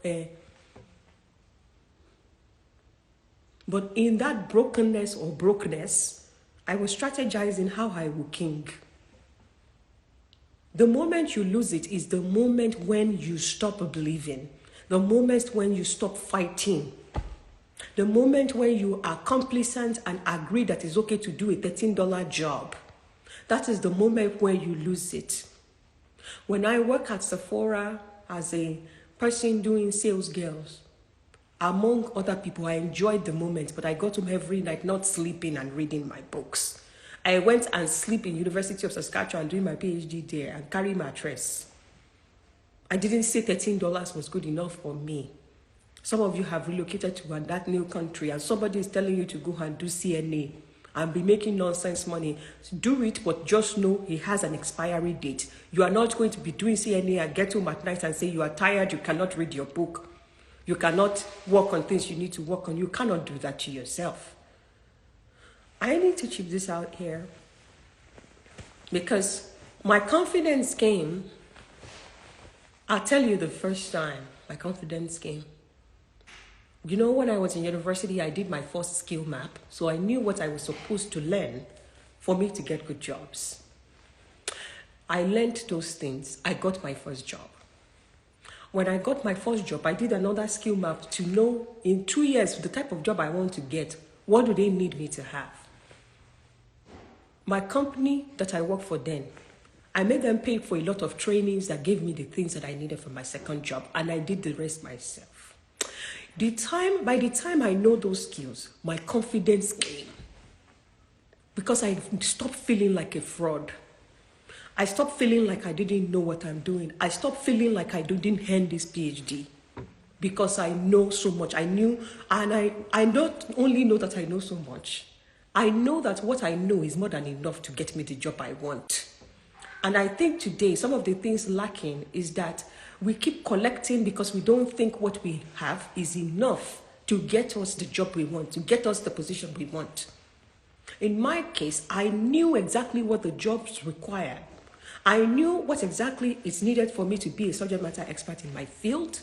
S1: But in that brokenness or brokenness, I was strategizing how I will king. The moment you lose it is the moment when you stop believing. The moment when you stop fighting. The moment when you are complacent and agree that it's okay to do a $13 job. That is the moment where you lose it. When I work at Sephora as a person doing sales girls, among other people, I enjoyed the moment, but I got home every night not sleeping and reading my books. I went and sleep in University of Saskatchewan doing my PhD there and carry my dress. I didn't say $13 was good enough for me. Some of you have relocated to that new country and somebody is telling you to go and do CNA and be making nonsense money. Do it, but just know it has an expiry date. You are not going to be doing CNA and get home at night and say you are tired, you cannot read your book. You cannot work on things you need to work on. You cannot do that to yourself. I need to check this out here because my confidence came. I'll tell you the first time my confidence came. You know, when I was in university, I did my first skill map. So I knew what I was supposed to learn for me to get good jobs. I learned those things. I got my first job. When I got my first job, I did another skill map to know in 2 years the type of job I want to get. What do they need me to have? My company that I work for then, I made them pay for a lot of trainings that gave me the things that I needed for my second job, and I did the rest myself. By the time I know those skills, my confidence came because I stopped feeling like a fraud. I stopped feeling like I didn't know what I'm doing. I stopped feeling like I didn't earn this PhD because I know so much. I knew, and I not only know that I know so much, I know that what I know is more than enough to get me the job I want. And I think today, some of the things lacking is that we keep collecting because we don't think what we have is enough to get us the job we want, to get us the position we want. In my case, I knew exactly what the jobs required. I knew what exactly is needed for me to be a subject matter expert in my field.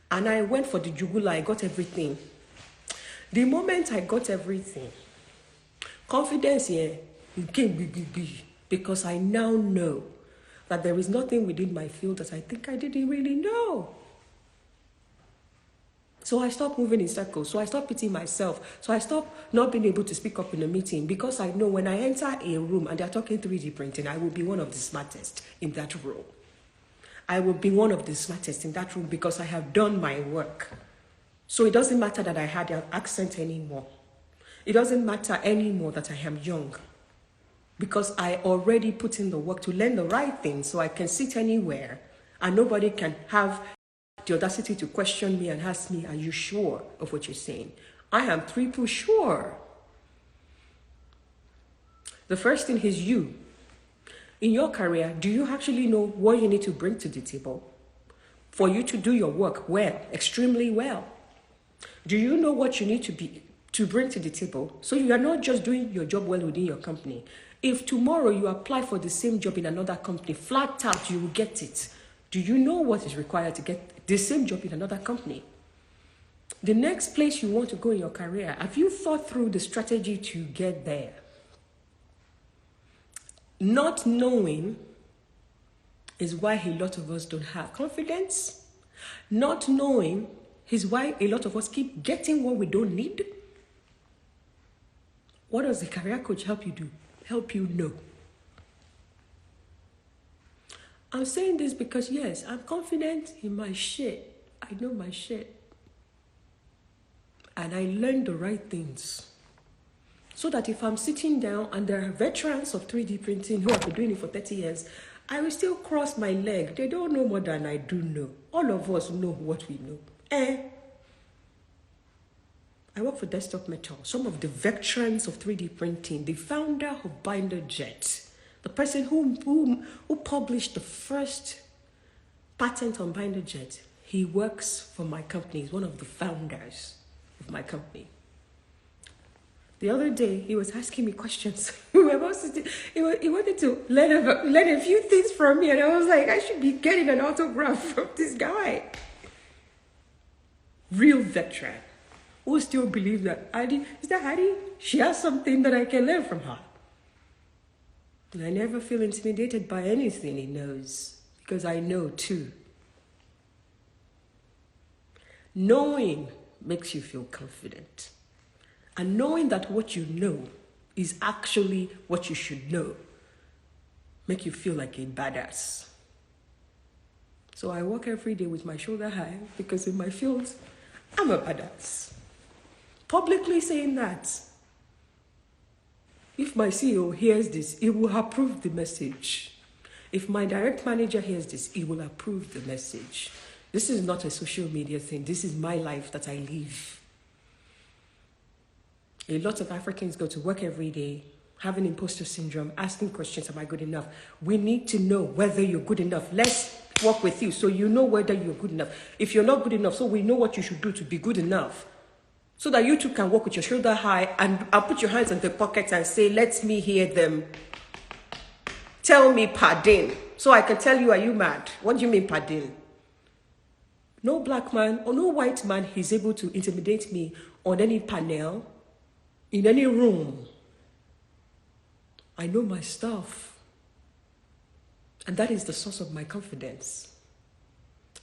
S1: And I went for the jugula, I got everything. The moment I got everything, confidence here came big because I now know that there is nothing within my field that I think I didn't really know. So I stopped moving in circles. So I stopped pitying myself. So I stopped not being able to speak up in a meeting because I know when I enter a room and they're talking 3D printing, I will be one of the smartest in that room. I will be one of the smartest in that room because I have done my work. So it doesn't matter that I had an accent anymore. It doesn't matter anymore that I am young because I already put in the work to learn the right thing so I can sit anywhere and nobody can have the audacity to question me and ask me, are you sure of what you're saying? I am triple sure. The first thing is you. In your career, do you actually know what you need to bring to the table for you to do your work well, extremely well? Do you know what you need to bring to the table so you are not just doing your job well within your company? If tomorrow you apply for the same job in another company, flat out, you will get it. Do you know what is required to get the same job in another company? The next place you want to go in your career, have you thought through the strategy to get there? Not knowing is why a lot of us don't have confidence. Not knowing is why a lot of us keep getting what we don't need. What does the career coach help you do? Help you know. I'm saying this because, yes, I'm confident in my shit. I know my shit. And I learned the right things. So that if I'm sitting down and there are veterans of 3D printing who have been doing it for 30 years, I will still cross my leg. They don't know more than I do know. All of us know what we know. I work for Desktop Metal. Some of the veterans of 3D printing, the founder of BinderJet, the person who published the first patent on BinderJet, he works for my company. He's one of the founders of my company. The other day, he was asking me questions. He wanted to learn a few things from me, and I was like, I should be getting an autograph from this guy. Real veteran. Who still believes that Adi, she has something that I can learn from her. And I never feel intimidated by anything he knows, because I know too. Knowing makes you feel confident. And knowing that what you know is actually what you should know make you feel like a badass. So I walk every day with my shoulder high because in my field, I'm a badass. Publicly saying that, if my CEO hears this, he will approve the message. If my direct manager hears this, he will approve the message. This is not a social media thing. This is my life that I live. A lot of Africans go to work every day, having imposter syndrome, asking questions, am I good enough? We need to know whether you're good enough. Let's work with you so you know whether you're good enough. If you're not good enough, so we know what you should do to be good enough. So that you too can walk with your shoulder high and put your hands in the pockets and say, let me hear them. Tell me pardon. So I can tell you, are you mad? What do you mean pardon? No black man or no white man is able to intimidate me on any panel, in any room. I know my stuff. And that is the source of my confidence.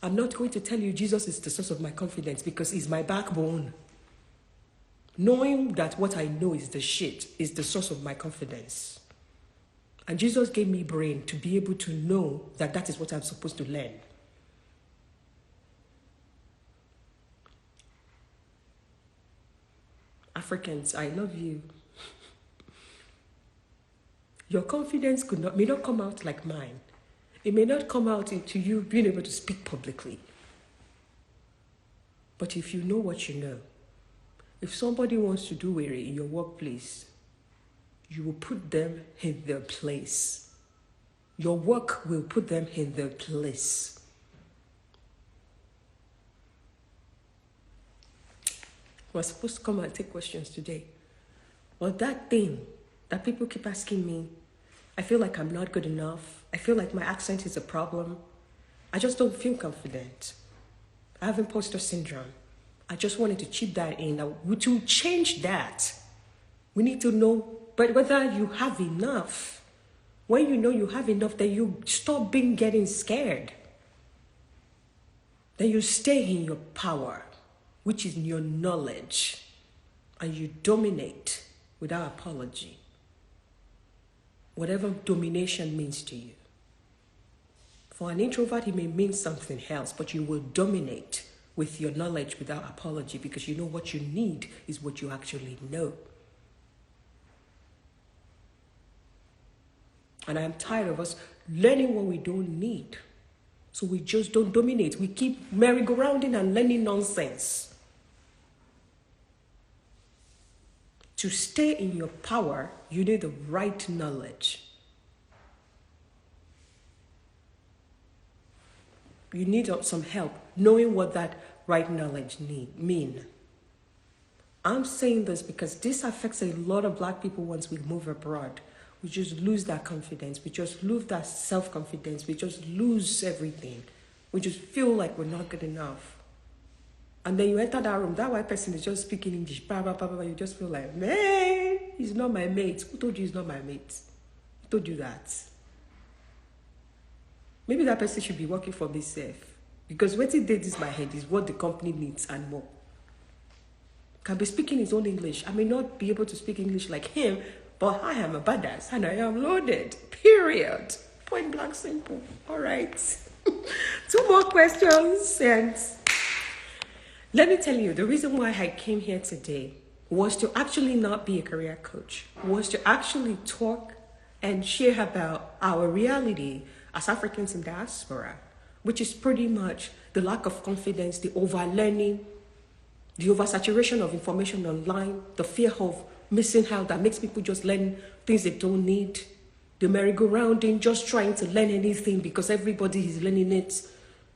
S1: I'm not going to tell you Jesus is the source of my confidence because he's my backbone. Knowing that what I know is the shit is the source of my confidence. And Jesus gave me brain to be able to know that that is what I'm supposed to learn. Africans, I love you. Your confidence may not come out like mine. It may not come out into you being able to speak publicly. But if you know what you know, if somebody wants to do it in your workplace, you will put them in their place. Your work will put them in their place. We're supposed to come and take questions today. But that thing that people keep asking me, I feel like I'm not good enough. I feel like my accent is a problem. I just don't feel confident. I have imposter syndrome. I just wanted to chip that in. To change that, we need to know whether you have enough. When you know you have enough, then you stop getting scared. Then you stay in your power, which is in your knowledge, and you dominate without apology. Whatever domination means to you. For an introvert, it may mean something else, but you will dominate with your knowledge without apology because you know what you need is what you actually know. And I'm tired of us learning what we don't need. So we just don't dominate. We keep merry-go-rounding and learning nonsense. To stay in your power, you need the right knowledge. You need some help knowing what that right knowledge mean. I'm saying this because this affects a lot of Black people once we move abroad. We just lose that confidence. We just lose that self-confidence. We just lose everything. We just feel like we're not good enough. And then you enter that room, that white person is just speaking English, blah, blah, blah, blah. You just feel like, man, he's not my mate. Who told you he's not my mate? Who told you that? Maybe that person should be working for me safe. Because what it did in my head is what the company needs and more. Can be speaking his own English. I may not be able to speak English like him, but I am a badass and I am loaded. Period. Point blank simple. All right. Two more questions. And let me tell you, the reason why I came here today was to actually not be a career coach, was to actually talk and share about our reality as Africans in diaspora, which is pretty much the lack of confidence, the overlearning, the oversaturation of information online, the fear of missing out that makes people just learn things they don't need, the merry-go-rounding, just trying to learn anything because everybody is learning it.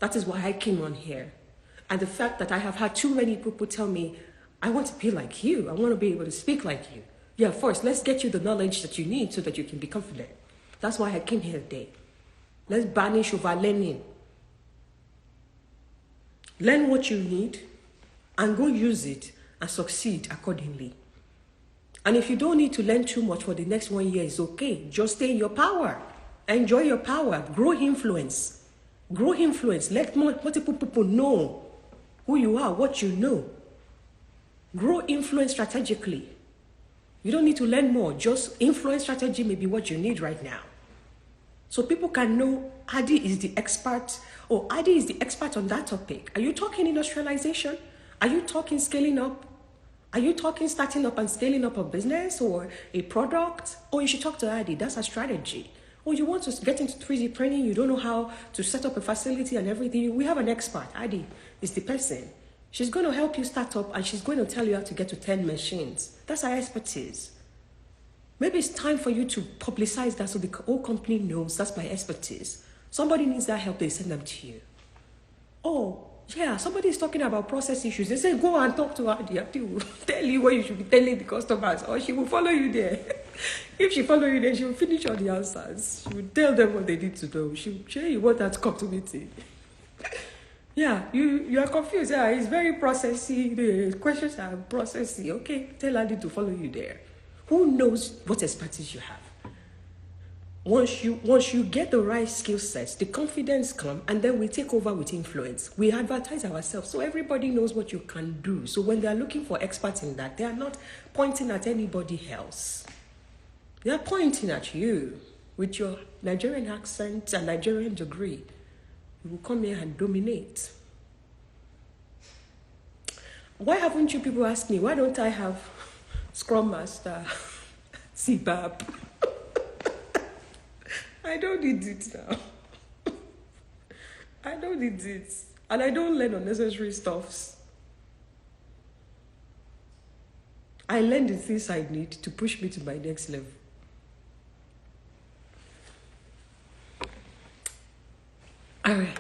S1: That is why I came on here. And the fact that I have had too many people tell me, I want to be like you. I want to be able to speak like you. Yeah, first, let's get you the knowledge that you need so that you can be confident. That's why I came here today. Let's banish overlearning. Learn what you need and go use it and succeed accordingly. And if you don't need to learn too much for the next 1 year, it's okay. Just stay in your power. Enjoy your power. Grow influence. Grow influence. Let multiple people know who you are, what you know. Grow influence strategically. You don't need to learn more. Just influence strategy may be what you need right now. So people can know Adi is the expert, or Adi is the expert on that topic. Are you talking industrialization? Are you talking scaling up? Are you talking starting up and scaling up a business or a product? Or you should talk to Adi. That's a strategy. Or you want to get into 3D printing, you don't know how to set up a facility and everything. We have an expert. Adi is the person. She's going to help you start up and she's going to tell you how to get to 10 machines. That's our expertise. Maybe it's time for you to publicize that so the whole company knows that's my expertise. Somebody needs that help, they send them to you. Oh, yeah, somebody is talking about process issues. They say, go and talk to her. They will tell you what you should be telling the customers, or she will follow you there. If she follow you there, she will finish all the answers. She will tell them what they need to know. She will share you what that come to meeting. Yeah, you are confused. Yeah, it's very processy. The questions are processy. Okay, tell Andy to follow you there. Who knows what expertise you have? Once you get the right skill sets, the confidence comes, and then we take over with influence. We advertise ourselves so everybody knows what you can do. So when they are looking for experts in that, they are not pointing at anybody else. They are pointing at you with your Nigerian accent and Nigerian degree. You will come here and dominate. Why haven't you people asked me, why don't I have Scrum Master, CBAP? I don't need it now. I don't need it. And I don't learn unnecessary stuffs. I learn the things I need to push me to my next level. All right.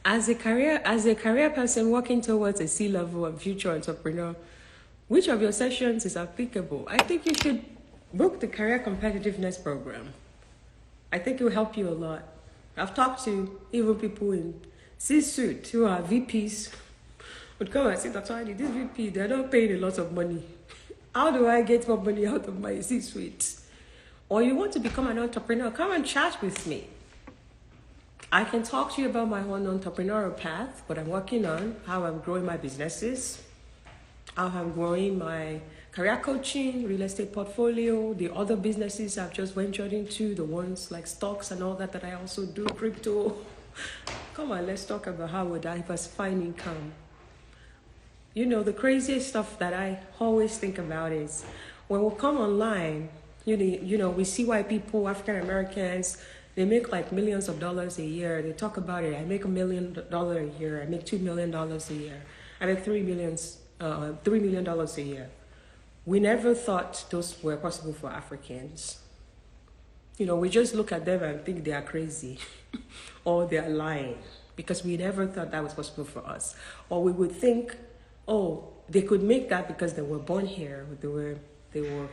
S1: As a career person working towards a C-level and future entrepreneur, which of your sessions is applicable? I think you should book the Career Competitiveness Program. I think it will help you a lot. I've talked to even people in C-suite who are VPs would come and say, Dr. Andy, this VP, they're not paying a lot of money. How do I get more money out of my C-suite? Or you want to become an entrepreneur, come and chat with me. I can talk to you about my own entrepreneurial path, what I'm working on, how I'm growing my businesses, how I'm growing my career coaching, real estate portfolio, the other businesses I've just ventured into, the ones like stocks and all that I also do, crypto. Come on, let's talk about how we're diversifying income. You know, the craziest stuff that I always think about is when we come online, you know, we see why people, African Americans, they make like millions of dollars a year. They talk about it. I make $1 million a year. I make $2 million a year. I make $3 million a year. We never thought those were possible for Africans. You know, we just look at them and think they are crazy or they are lying because we never thought that was possible for us. Or we would think, oh, they could make that because they were born here, or they were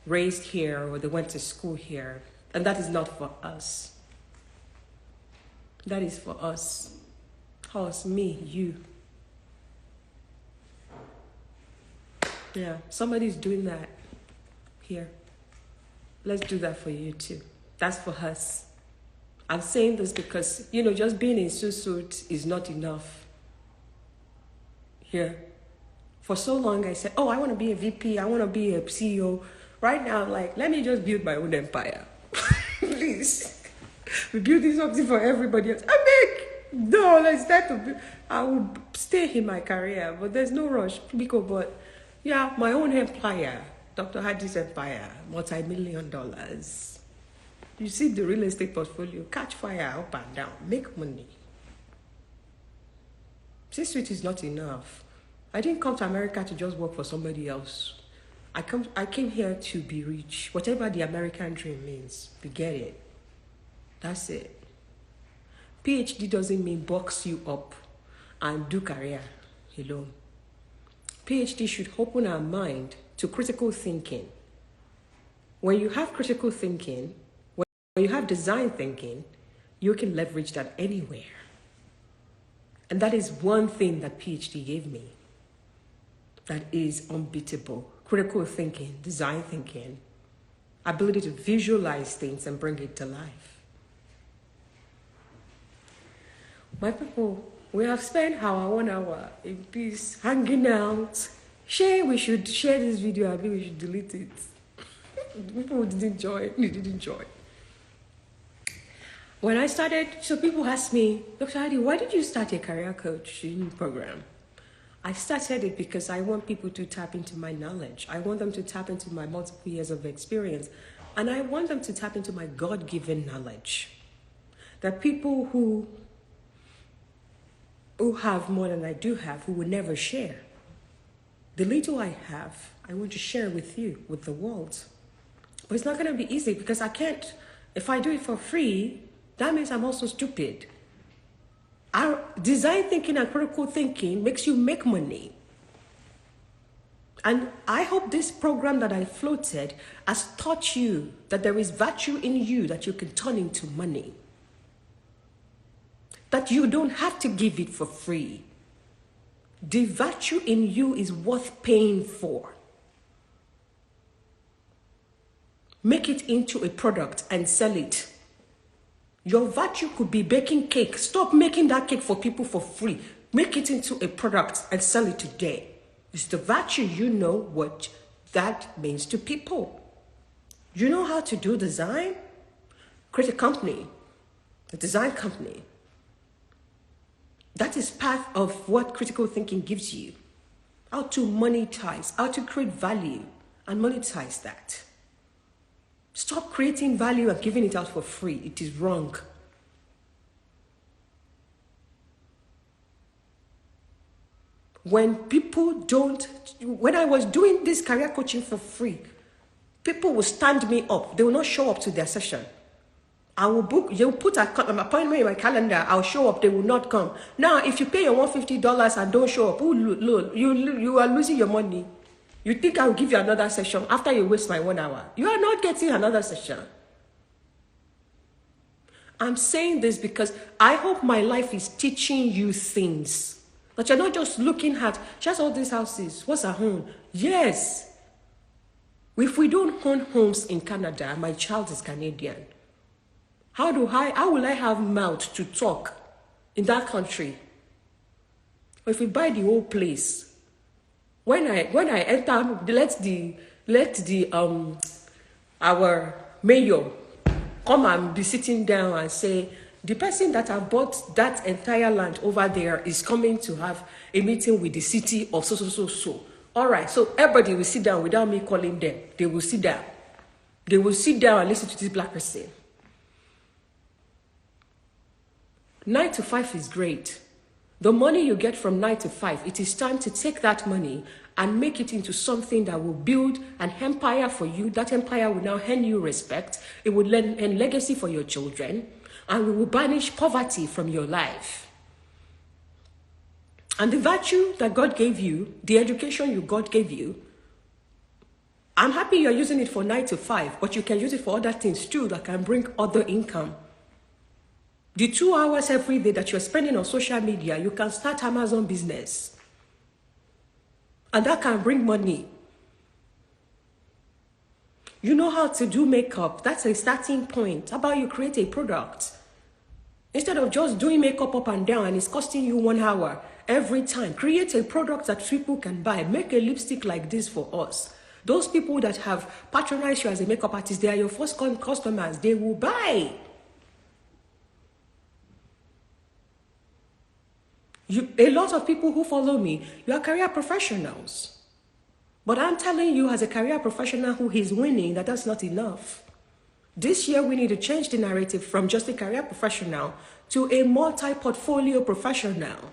S1: raised here, or they went to school here. And that is not for us. That is for us. Us, me, you. Yeah, somebody's doing that here. Let's do that for you too. That's for us. I'm saying this because, just being in suit is not enough. Here. For so long, I said, oh, I want to be a VP. I want to be a CEO. Right now, I'm like, let me just build my own empire. Please. We're building something for everybody else. No, let's start to build. I will stay in my career, but there's no rush. But yeah, my own empire. Dr. Hadi's empire, multi-million-dollars. You see the real estate portfolio, catch fire up and down, make money. C-suite is not enough. I didn't come to America to just work for somebody else. I came here to be rich. Whatever the American dream means, we get it. That's it. PhD doesn't mean box you up and do career alone. PhD should open our mind to critical thinking. When you have critical thinking, when you have design thinking, you can leverage that anywhere. And that is one thing that PhD gave me that is unbeatable. Critical thinking, design thinking, ability to visualize things and bring it to life. My people, we have spent our 1 hour in peace, hanging out. We should share this video. I think we should delete it. People didn't join. They didn't join. When I started, so people asked me, Dr. Hadi, why did you start a career coaching program? I started it because I want people to tap into my knowledge. I want them to tap into my multiple years of experience. And I want them to tap into my God-given knowledge. That people who have more than I do have, who will never share. The little I have, I want to share with you, with the world. But it's not going to be easy because I can't. If I do it for free, that means I'm also stupid. Our design thinking and critical thinking makes you make money. And I hope this program that I floated has taught you that there is virtue in you that you can turn into money. That you don't have to give it for free. The virtue in you is worth paying for. Make it into a product and sell it. Your virtue could be baking cake. Stop making that cake for people for free. Make it into a product and sell it today. It's the virtue, you know what that means to people. You know how to do design? Create a company, a design company. That is part of what critical thinking gives you. How to monetize, how to create value and monetize that. Stop creating value and giving it out for free. It is wrong. When I was doing this career coaching for free, people will stand me up. They will not show up to their session. I will book, you'll put an appointment in my calendar, I'll show up, they will not come. Now, if you pay your $150 and don't show up, you are losing your money. You think I'll give you another session after you waste my 1 hour. You are not getting another session. I'm saying this because I hope my life is teaching you things. That you're not just looking at, just all these houses, what's a home? Yes. If we don't own homes in Canada, my child is Canadian. How will I have mouth to talk in that country? If we buy the whole place, when I enter, our mayor come and be sitting down and say, the person that have bought that entire land over there is coming to have a meeting with the city of so. All right, so everybody will sit down without me calling them. They will sit down. They will sit down and listen to this black person. 9 to 5 is great. The money you get from 9 to 5, it is time to take that money and make it into something that will build an empire for you. That empire will now earn you respect. It will earn legacy for your children. And we will banish poverty from your life. And the virtue that God gave you, the education God gave you, I'm happy you're using it for 9 to 5, but you can use it for other things too that can bring other income. The 2 hours every day that you're spending on social media, you can start Amazon business. And that can bring money. You know how to do makeup. That's a starting point. How about you create a product? Instead of just doing makeup up and down and it's costing you 1 hour every time, create a product that people can buy. Make a lipstick like this for us. Those people that have patronized you as a makeup artist, they are your first customers. They will buy. A lot of people who follow me, you are career professionals. But I'm telling you, as a career professional who is winning, that's not enough. This year, we need to change the narrative from just a career professional to a multi-portfolio professional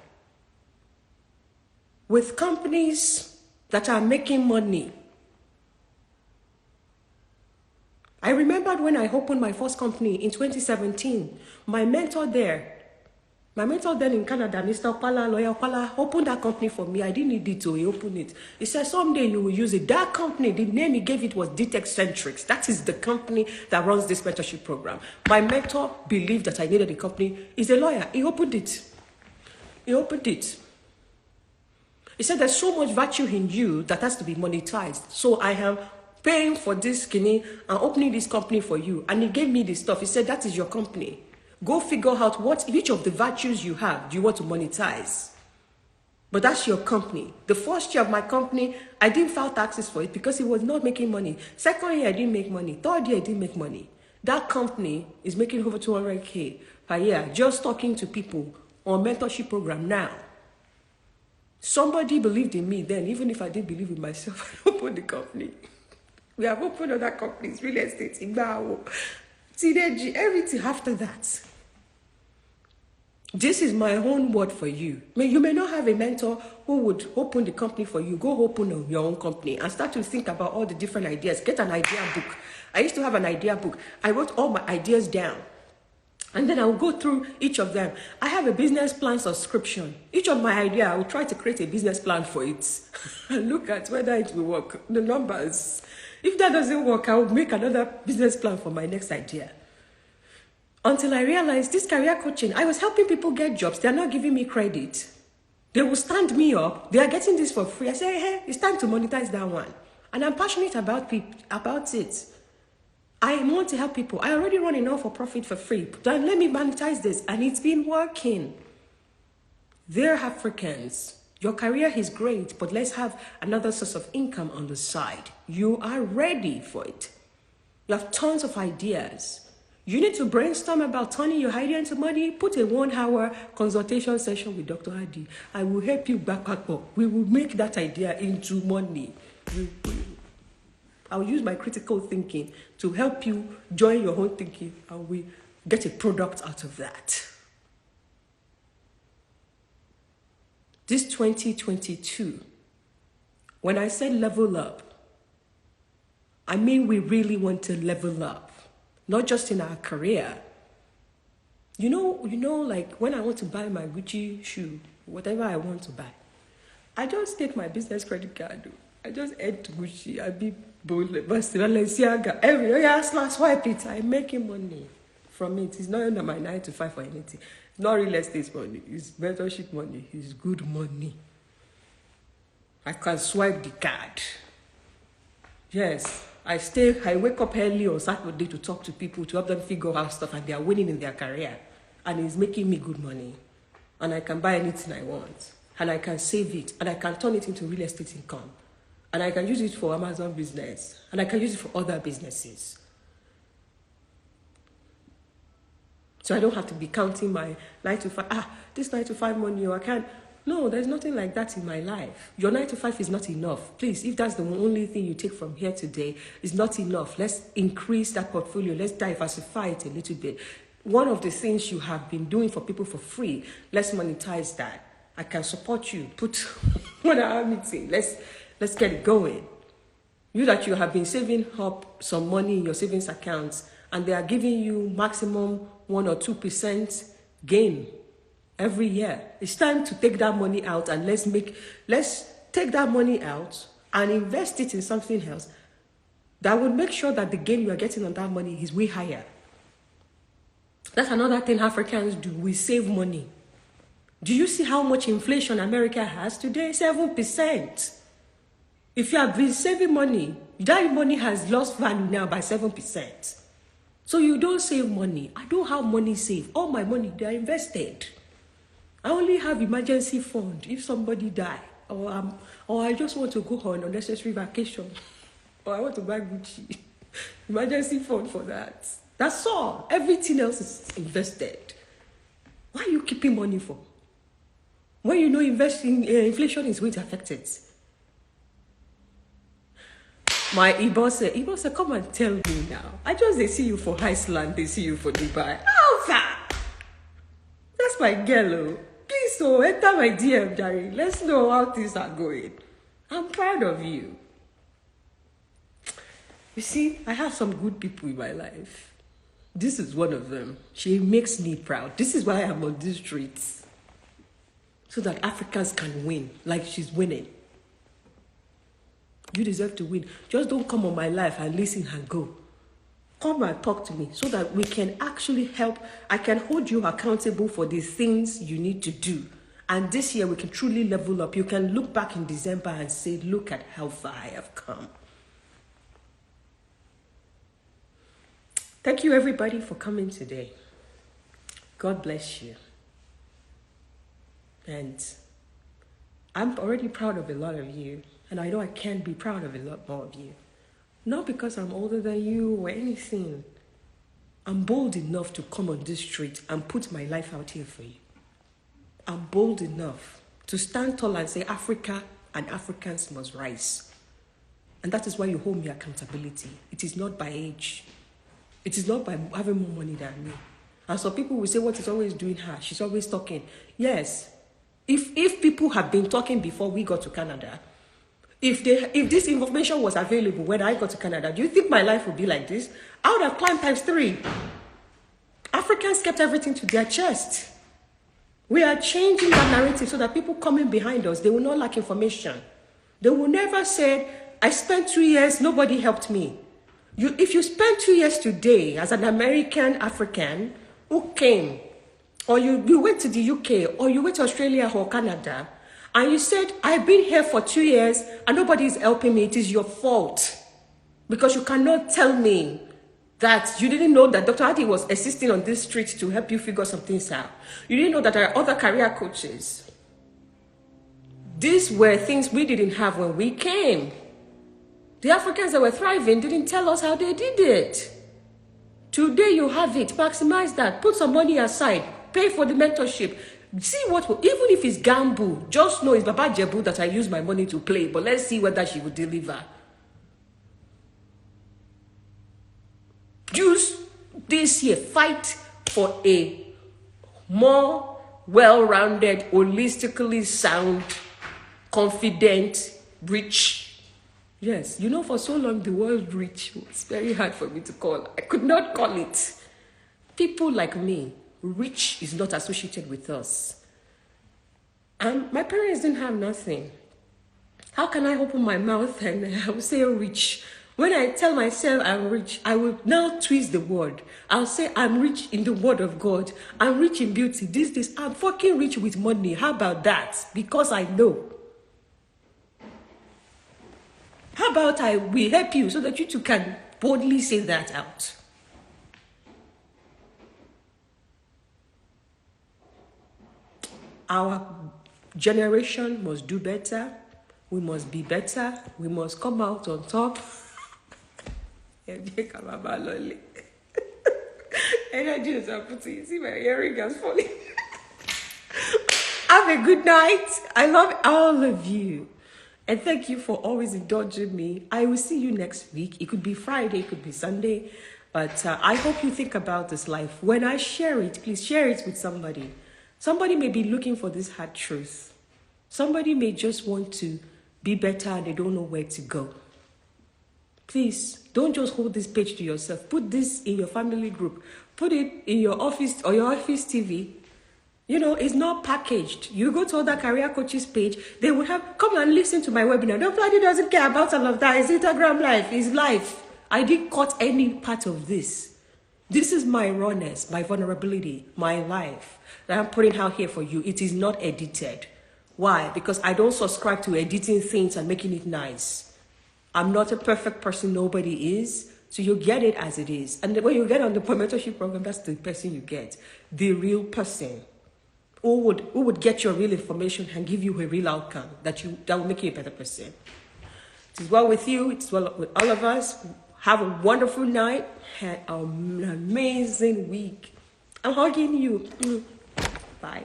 S1: with companies that are making money. I remembered when I opened my first company in 2017, my mentor then in Canada, Mr. Opala, Lawyer Opala, opened that company for me. I didn't need it, so he opened it. He said, someday you will use it. That company, the name he gave it was Deteccentrics. That is the company that runs this mentorship program. My mentor believed that I needed a company. He's a lawyer. He opened it. He said, there's so much virtue in you that has to be monetized. So I am paying for this skinny and opening this company for you. And he gave me this stuff. He said, that is your company. Go figure out which of the virtues you have do you want to monetize. But that's your company. The first year of my company, I didn't file taxes for it because it was not making money. Second year, I didn't make money. Third year, I didn't make money. That company is making over 200K per year just talking to people on mentorship program now. Somebody believed in me then, even if I didn't believe in myself. I opened the company. We have opened other companies, real estate, Igbawo, Tideji, everything after that. This is my own word for you. You may not have a mentor who would open the company for you. Go open your own company and start to think about all the different ideas. Get an idea book. I used to have an idea book. I wrote all my ideas down. And then I will go through each of them. I have a business plan subscription. Each of my idea, I will try to create a business plan for it. And look at whether it will work. The numbers. If that doesn't work, I will make another business plan for my next idea. Until I realized this career coaching, I was helping people get jobs. They're not giving me credit. They will stand me up. They are getting this for free. I say, hey, it's time to monetize that one. And I'm passionate about it. I want to help people. I already run enough for profit for free. Then let me monetize this. And it's been working. They're Africans. Your career is great, but let's have another source of income on the side. You are ready for it. You have tons of ideas. You need to brainstorm about turning your idea into money. Put a 1-hour consultation session with Dr. Hadi. I will help you back up. We will make that idea into money. I'll use my critical thinking to help you join your own thinking, and we get a product out of that. This 2022, when I said level up, I mean we really want to level up. Not just in our career. You know, like when I want to buy my Gucci shoe, whatever I want to buy, I just take my business credit card. I just head to Gucci. I be Balenciaga. Every year, swipe it. I'm making money from it. It's not under my 9 to 5 or anything. It's not real estate money. It's mentorship money. It's good money. I can swipe the card. Yes. I wake up early on Saturday to talk to people, to help them figure out stuff, and they are winning in their career. And it's making me good money. And I can buy anything I want. And I can save it. And I can turn it into real estate income. And I can use it for Amazon business. And I can use it for other businesses. So I don't have to be counting my 9 to 5. This 9 to 5 money, I can't. No, there's nothing like that in my life. Your 9 to 5 is not enough. Please, if that's the only thing you take from here today, it's not enough. Let's increase that portfolio. Let's diversify it a little bit. One of the things you have been doing for people for free, let's monetize that. I can support you. Put 1 hour meeting. Let's get it going. You have been saving up some money in your savings accounts, and they are giving you maximum 1 or 2% gain every year. It's time to take that money out, and let's take that money out and invest it in something else that would make sure that the gain you are getting on that money is way higher. That's another thing Africans do. We save money. Do you see how much inflation America has today? 7%. If you have been saving money, that money has lost value now by 7%. So you don't save money. I don't have money saved. All my money, they are invested. I only have emergency fund if somebody die, or I just want to go on unnecessary vacation, or I want to buy Gucci. Emergency fund for that. That's all. Everything else is invested. Why are you keeping money for? When you know inflation is going to affect it. My Igbo said, come and tell me now. I just, they see you for Iceland, they see you for Dubai. How far? That's my girl, oh. Please, so enter my DM, Jerry. Let's know how things are going. I'm proud of you. You see, I have some good people in my life. This is one of them. She makes me proud. This is why I'm on these streets. So that Africans can win, like she's winning. You deserve to win. Just don't come on my life and listen and go. Come and talk to me so that we can actually help. I can hold you accountable for the things you need to do. And this year we can truly level up. You can look back in December and say, look at how far I have come. Thank you everybody for coming today. God bless you. And I'm already proud of a lot of you. And I know I can be proud of a lot more of you. Not because I'm older than you or anything. I'm bold enough to come on this street and put my life out here for you. I'm bold enough to stand tall and say Africa and Africans must rise. And that is why you hold me accountability. It is not by age. It is not by having more money than me. And so people will say, what is always doing her? She's always talking. Yes. If people have been talking before we got to Canada, if this information was available when I got to Canada, do you think my life would be like this? I would have climbed times 3. Africans kept everything to their chest. We are changing that narrative so that people coming behind us, they will not lack information. They will never say, I spent 2 years, nobody helped me. If you spend 2 years today as an American African who came, or you went to the UK, or you went to Australia or Canada, and you said, I've been here for 2 years and nobody is helping me, it is your fault. Because you cannot tell me that you didn't know that Dr. Adi was assisting on this street to help you figure some things out. You didn't know that there are other career coaches. These were things we didn't have when we came. The Africans that were thriving didn't tell us how they did it. Today you have it, maximize that, put some money aside, pay for the mentorship. See what, even if it's gamble, just know it's Baba Jebu that I use my money to play, but let's see whether she will deliver. Use this year, fight for a more well-rounded, holistically sound, confident, rich. Yes, you know, for so long the word rich was very hard for me to call. I could not call it. People like me, rich is not associated with us. And my parents didn't have nothing. How can I open my mouth and I will say rich? When I tell myself I'm rich, I will now twist the word. I'll say I'm rich in the word of God. I'm rich in beauty. This. I'm fucking rich with money. How about that? Because I know. How about I will help you so that you too can boldly say that out? Our generation must do better. We must be better. We must come out on top. Energy is putting. See my earring is falling. Have a good night. I love all of you. And thank you for always indulging me. I will see you next week. It could be Friday, it could be Sunday. But I hope you think about this life. When I share it, please share it with somebody. Somebody may be looking for this hard truth. Somebody may just want to be better and they don't know where to go. Please, don't just hold this page to yourself. Put this in your family group. Put it in your office or your office TV. You know, it's not packaged. You go to other career coaches page, they will have, come and listen to my webinar. Nobody doesn't care about all of that. It's Instagram life, it's life. I didn't cut any part of this. This is my rawness, my vulnerability, my life that I'm putting out here for you. It is not edited. Why? Because I don't subscribe to editing things and making it nice. I'm not a perfect person, nobody is. So you get it as it is. And when you get on the mentorship program, that's the person you get. The real person who would get your real information and give you a real outcome that will make you a better person. It is well with you. It's well with all of us. Have a wonderful night and an amazing week. I'm hugging you. Bye.